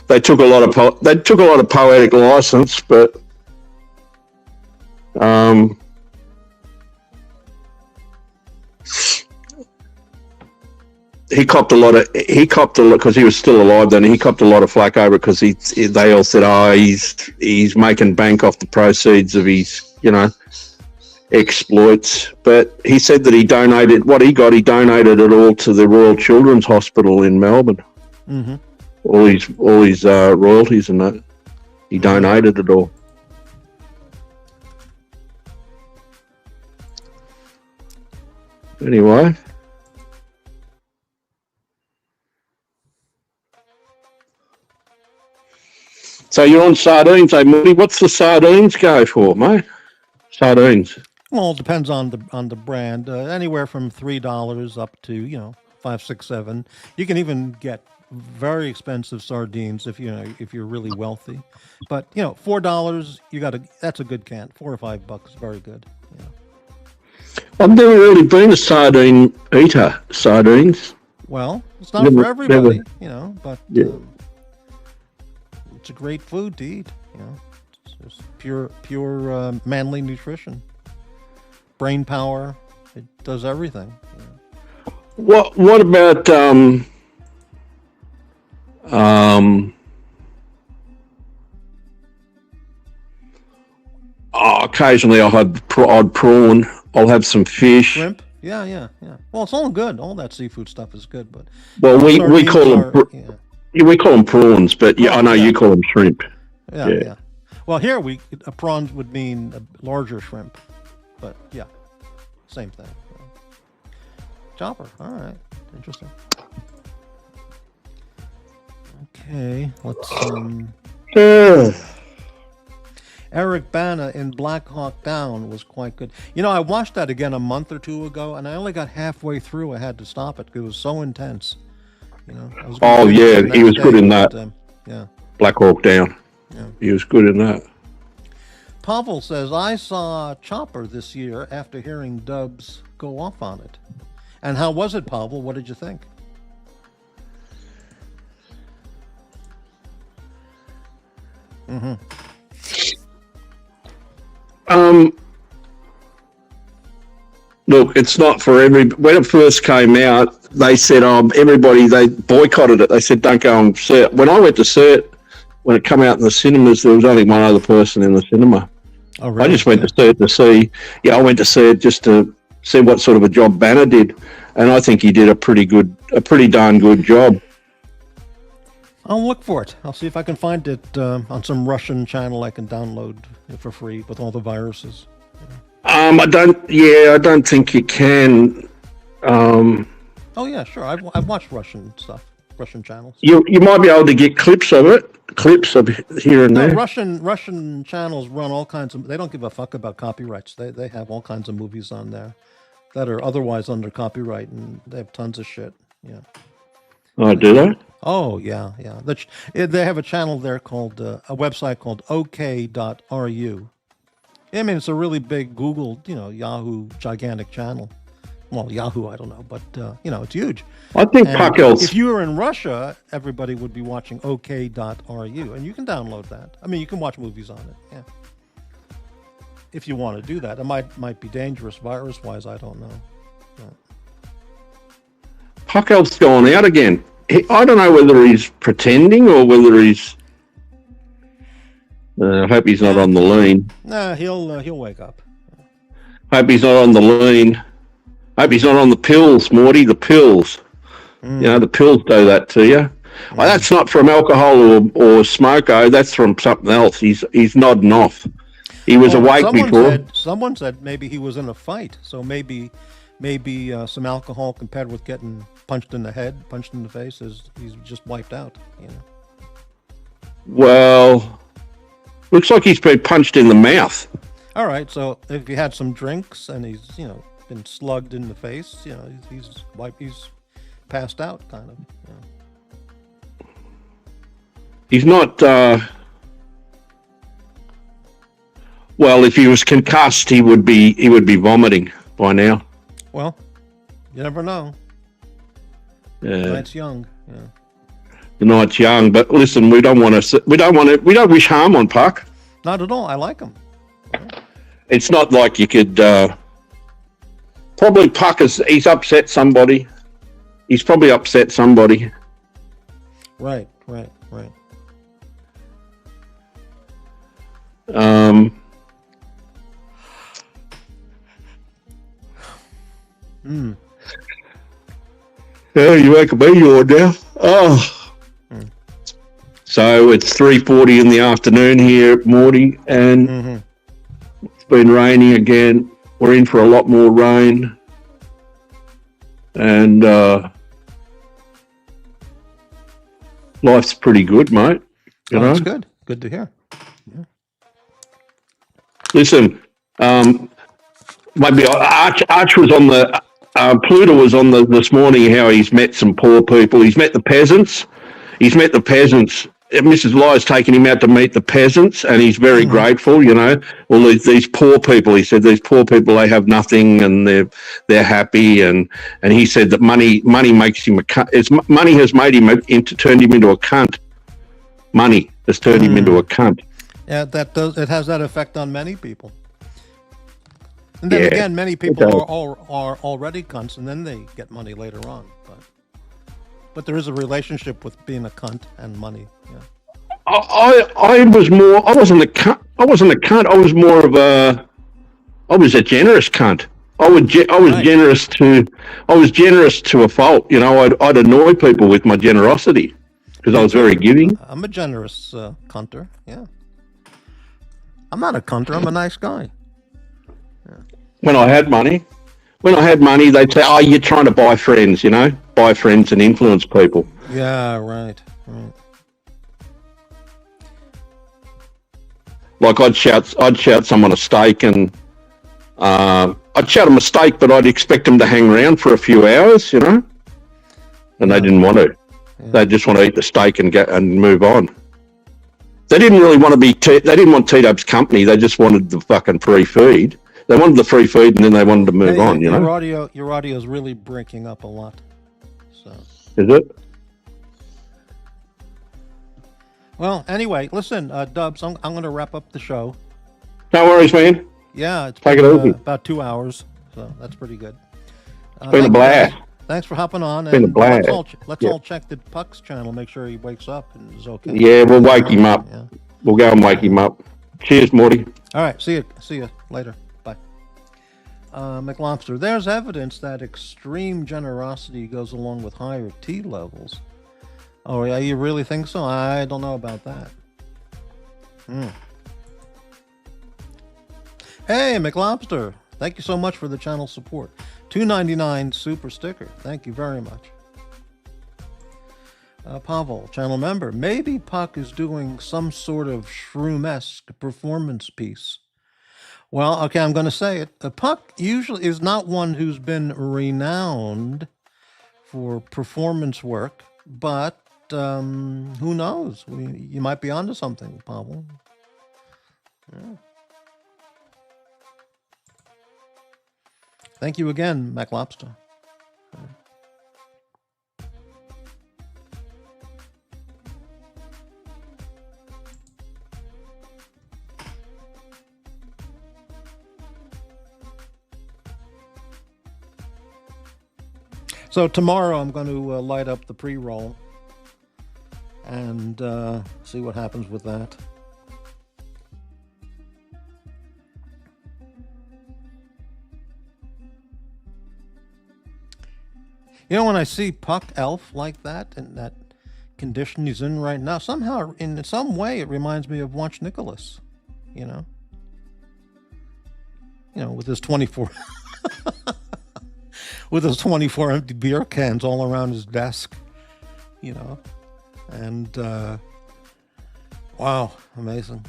They took a lot of poetic license, but he copped a lot because he was still alive then. He copped a lot of flack over it because they all said, "Oh, he's making bank off the proceeds of his exploits." But he said that he donated what he got. He donated it all to the Royal Children's Hospital in Melbourne. Mm-hmm. All his royalties and that, he donated it all. Anyway. So you're on sardines, eh, Morty? What's the sardines go for, mate? Sardines. Well, it depends on the brand. Anywhere from $3 up to $5, $6, $7. You can even get very expensive sardines if you're really wealthy. But $4 that's a good can. $4 or $5, very good. Yeah. I've never really been a sardine eater. Sardines. Well, it's not for everybody, but. Yeah. It's a great food to eat. It's just pure manly nutrition, brain power. It does everything. What about occasionally I'll have prawn. I'll have some fish. Shrimp. Yeah. Well, it's all good. All that seafood stuff is good, but we call them. We call them prawns, but I know you call them shrimp. Yeah. Well, here a prawn would mean a larger shrimp, but yeah, same thing. Chopper. All right, interesting. Okay, let's. Eric Bana in Black Hawk Down was quite good. I watched that again a month or two ago, and I only got halfway through. I had to stop it. It was so intense. Oh yeah, he was good in that. Yeah, Black Hawk Down. Yeah, he was good in that. Pavel says, I saw Chopper this year after hearing Dubs go off on it. And how was it, Pavel? What did you think? Mm-hmm. Look, it's not for when it first came out, they said, everybody, they boycotted it. They said, don't go and see it. When I went to see it, when it came out in the cinemas, there was only one other person in the cinema. Oh, really? I just went to see it I went to see it just to see what sort of a job Banner did. And I think he did a pretty darn good job. I'll look for it. I'll see if I can find it on some Russian channel I can download for free with all the viruses. I don't think you can. Oh yeah, sure. I've watched Russian stuff, Russian channels. You might be able to get clips of here and there. Russian channels run all kinds of. They don't give a fuck about copyrights. They have all kinds of movies on there that are otherwise under copyright, and they have tons of shit. Yeah. Oh, do they? Oh yeah. They have a channel there called a website called OK.ru. I mean, it's a really big Google, Yahoo gigantic channel. Well, Yahoo, I don't know, but it's huge. I think if you were in Russia, everybody would be watching OK.ru, and you can download that. I mean, you can watch movies on it. Yeah. If you want to do that, it might be dangerous virus-wise. I don't know. Puckel's gone out again. I don't know whether he's pretending or whether he's. I hope he's not on the lean. Nah, he'll wake up. Hope he's not on the lean. Hope he's not on the pills, Morty. The pills. The pills do that to you. Well, that's not from alcohol or smoko. That's from something else. He's nodding off. He was awake before. Someone said maybe he was in a fight. So maybe some alcohol compared with getting punched in the head, punched in the face, he's just wiped out. Well, looks like he's been punched in the mouth. All right. So if he had some drinks and he's been slugged in the face, he's passed out, kind of. He's not. Well, if he was concussed, he would be vomiting by now. Well, you never know. Yeah. The night's young. Yeah. The night's young, but listen, we don't wish harm on Puck. Not at all. I like him. Yeah. It's not like you could. Probably Puck he's upset somebody. He's probably upset somebody. Right. Yeah, you make a me yawn now. Oh. So it's 3:40 in the afternoon here, Morty, and it's been raining again. We're in for a lot more rain. And life's pretty good, mate. You know? That's good. Good to hear. Yeah. Listen, maybe Arch was on the Pluto was on this morning. How he's met some poor people. He's met the peasants. Mrs. Ly's taken him out to meet the peasants, and he's very grateful. All these poor people. He said these poor people, they have nothing, and they're happy. And he said that money makes him a cunt. Money has made him turned him into a cunt. Money has turned him into a cunt. Yeah, it has that effect on many people. And then again, many people are already cunts, and then they get money later on. But there is a relationship with being a cunt and money. Yeah. I wasn't a cunt. I was a generous cunt. I was generous to a fault. I'd annoy people with my generosity because I was very giving. I'm a generous cunter. Yeah. I'm not a cunter. I'm a nice guy. Yeah. When I had money, they'd say, "Oh, you're trying to buy friends, buy friends and influence people." Yeah, right. Like I'd shout someone a steak, and I'd shout them a steak, but I'd expect them to hang around for a few hours, and they didn't want to. Yeah. They just want to eat the steak and move on. They didn't really want to be. They didn't want T-Dub's company. They just wanted the fucking free feed. They wanted the free feed, and then they wanted to move on. Your audio is really breaking up a lot. So is it? Well, anyway, listen, Dubs, I'm going to wrap up the show. No worries, man. Yeah, it's Take it easy. About 2 hours, so that's pretty good. It's been a blast. Thanks for hopping on, Been a and blast. let's all check the Puck's channel. Make sure he wakes up and is okay. Yeah, we'll wake him up. Yeah. We'll go and wake him up. Cheers, Morty. All right. See you later. Bye. McLobster, there's evidence that extreme generosity goes along with higher T levels. Oh, yeah, you really think so? I don't know about that. Hey, McLobster, thank you so much for the channel support. $2.99 super sticker. Thank you very much. Pavel, channel member, maybe Puck is doing some sort of shroom-esque performance piece. Well, okay, I'm going to say it. Puck usually is not one who's been renowned for performance work, but who knows? You might be onto something, Pavel. Yeah. Thank you again, McLobster. So tomorrow I'm going to light up the pre-roll and see what happens with that. You know, when I see Puck Elf like that, in that condition he's in right now, somehow, in some way, it reminds me of Watch Nicholas, you know? You know, with his 24... with his 24 empty beer cans all around his desk, you know? And, wow, amazing.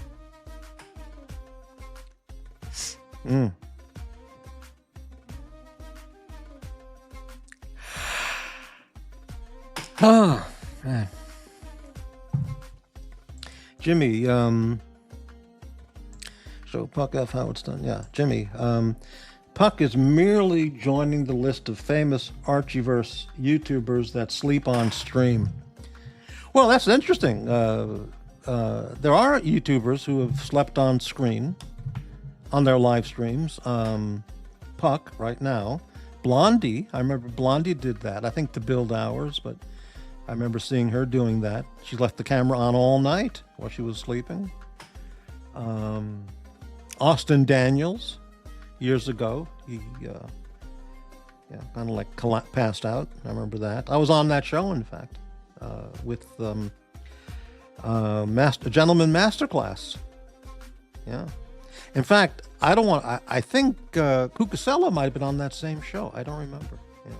Oh, man. Jimmy, so Puck F. how it's done. Yeah, Jimmy, Puck is merely joining the list of famous Archieverse YouTubers that sleep on stream. Well, that's interesting. There are YouTubers who have slept on screen on their live streams. Puck, right now. Blondie, I remember Blondie did that, I think to build hours, but I remember seeing her doing that. She left the camera on all night while she was sleeping. Austin Daniels, years ago, he kind of like passed out. I remember that. I was on that show, in fact, with Gentleman Masterclass. Yeah. In fact, I think Cucasella might have been on that same show. I don't remember. Yeah.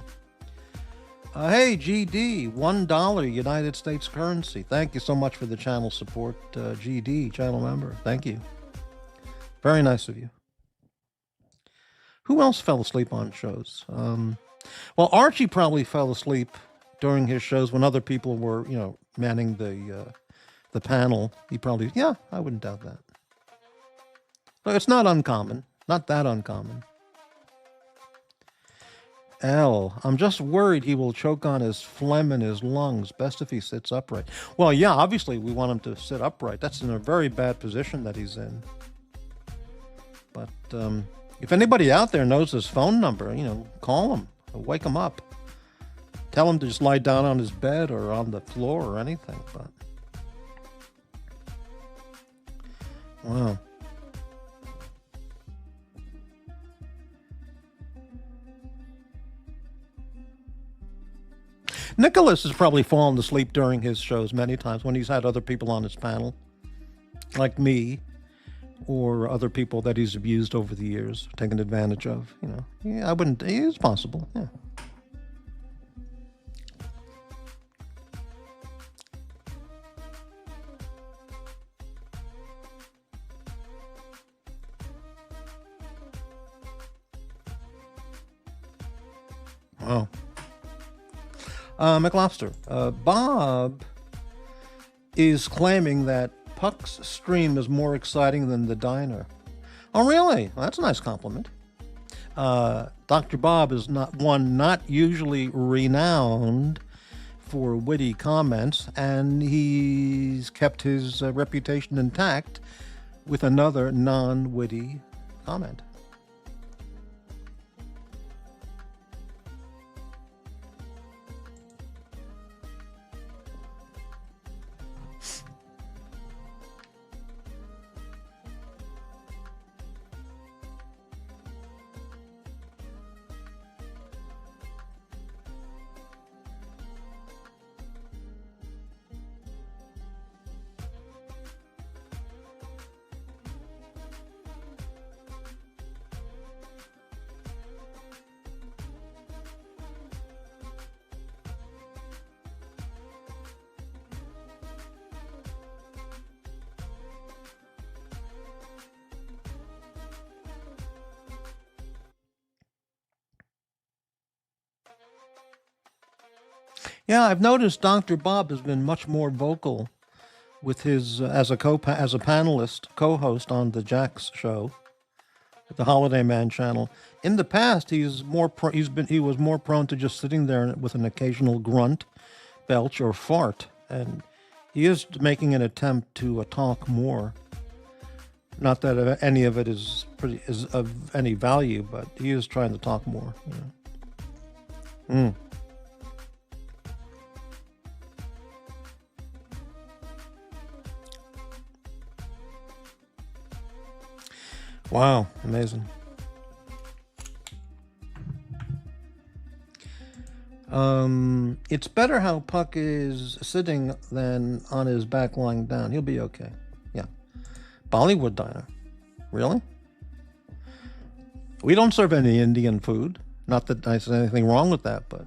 Hey, GD, $1 United States currency. Thank you so much for the channel support, GD, channel member. Thank you. Very nice of you. Who else fell asleep on shows? Well, Archie probably fell asleep during his shows when other people were, you know, manning the panel. He probably, yeah, I wouldn't doubt that. But it's not uncommon, not that uncommon. I'm just worried he will choke on his phlegm in his lungs. Best if he sits upright. Well, yeah, obviously we want him to sit upright. That's in a very bad position that he's in. But if anybody out there knows his phone number, you know, call him, wake him up. Tell him to just lie down on his bed or on the floor or anything. But wow. Nicholas has probably fallen asleep during his shows many times when he's had other people on his panel, like me, or other people that he's abused over the years, taken advantage of, you know. Yeah, I wouldn't, it's possible, yeah. Wow. McLobster, Bob is claiming that Puck's stream is more exciting than the diner. Oh, really? Well, that's a nice compliment. Dr. Bob is not usually renowned for witty comments, and he's kept his reputation intact with another non-witty comment. Yeah, I've noticed Dr. Bob has been much more vocal with his as a panelist, co-host on the Jax show, the Holiday Man channel. In the past, he was more prone to just sitting there with an occasional grunt, belch, or fart, and he is making an attempt to talk more. Not that any of it is of any value, but he is trying to talk more. Wow, amazing. It's better how Puck is sitting than on his back lying down. He'll be okay. Yeah. Bollywood diner. Really? We don't serve any Indian food. Not that I said anything wrong with that, but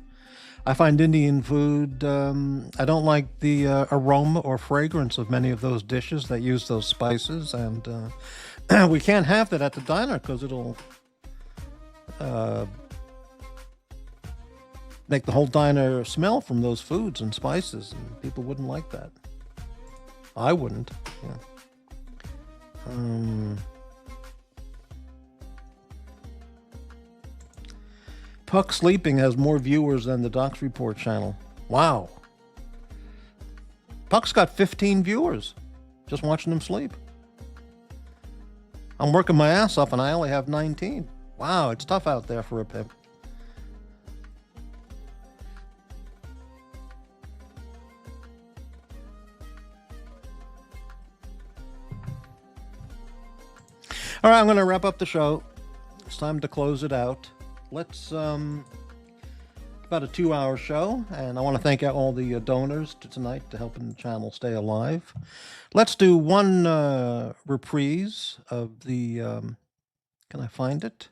I find Indian food, I don't like the aroma or fragrance of many of those dishes that use those spices, and we can't have that at the diner because it'll make the whole diner smell from those foods and spices, and people wouldn't like that. I wouldn't. Yeah. Puck Sleeping has more viewers than the Docs Report channel. Wow. Puck's got 15 viewers just watching him sleep. I'm working my ass off and I only have 19. Wow, it's tough out there for a pimp. All right, I'm going to wrap up the show. It's time to close it out. Let's, about a 2-hour show, and I want to thank all the donors tonight to helping the channel stay alive. Let's do one reprise of the, can I find it?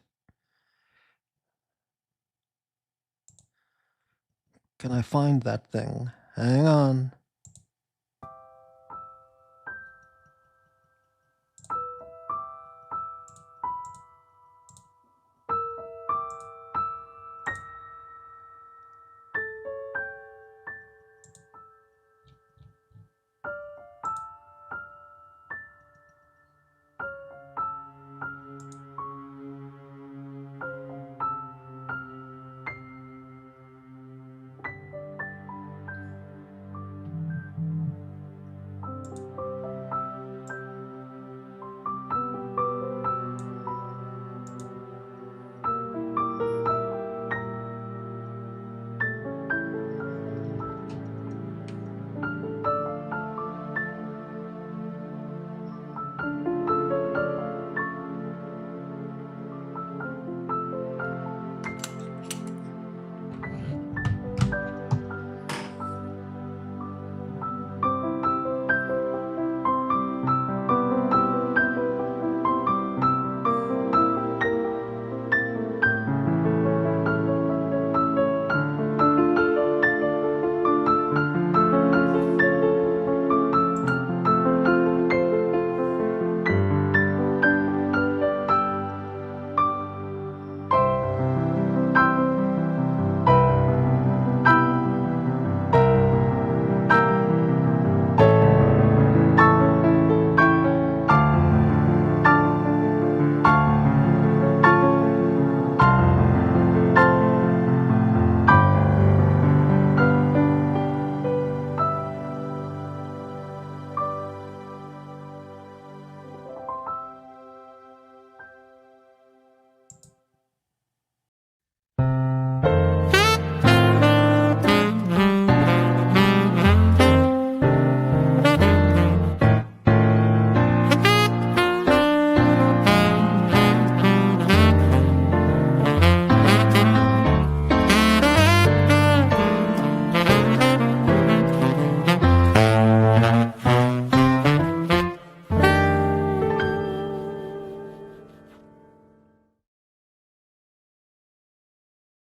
Can I find that thing? Hang on.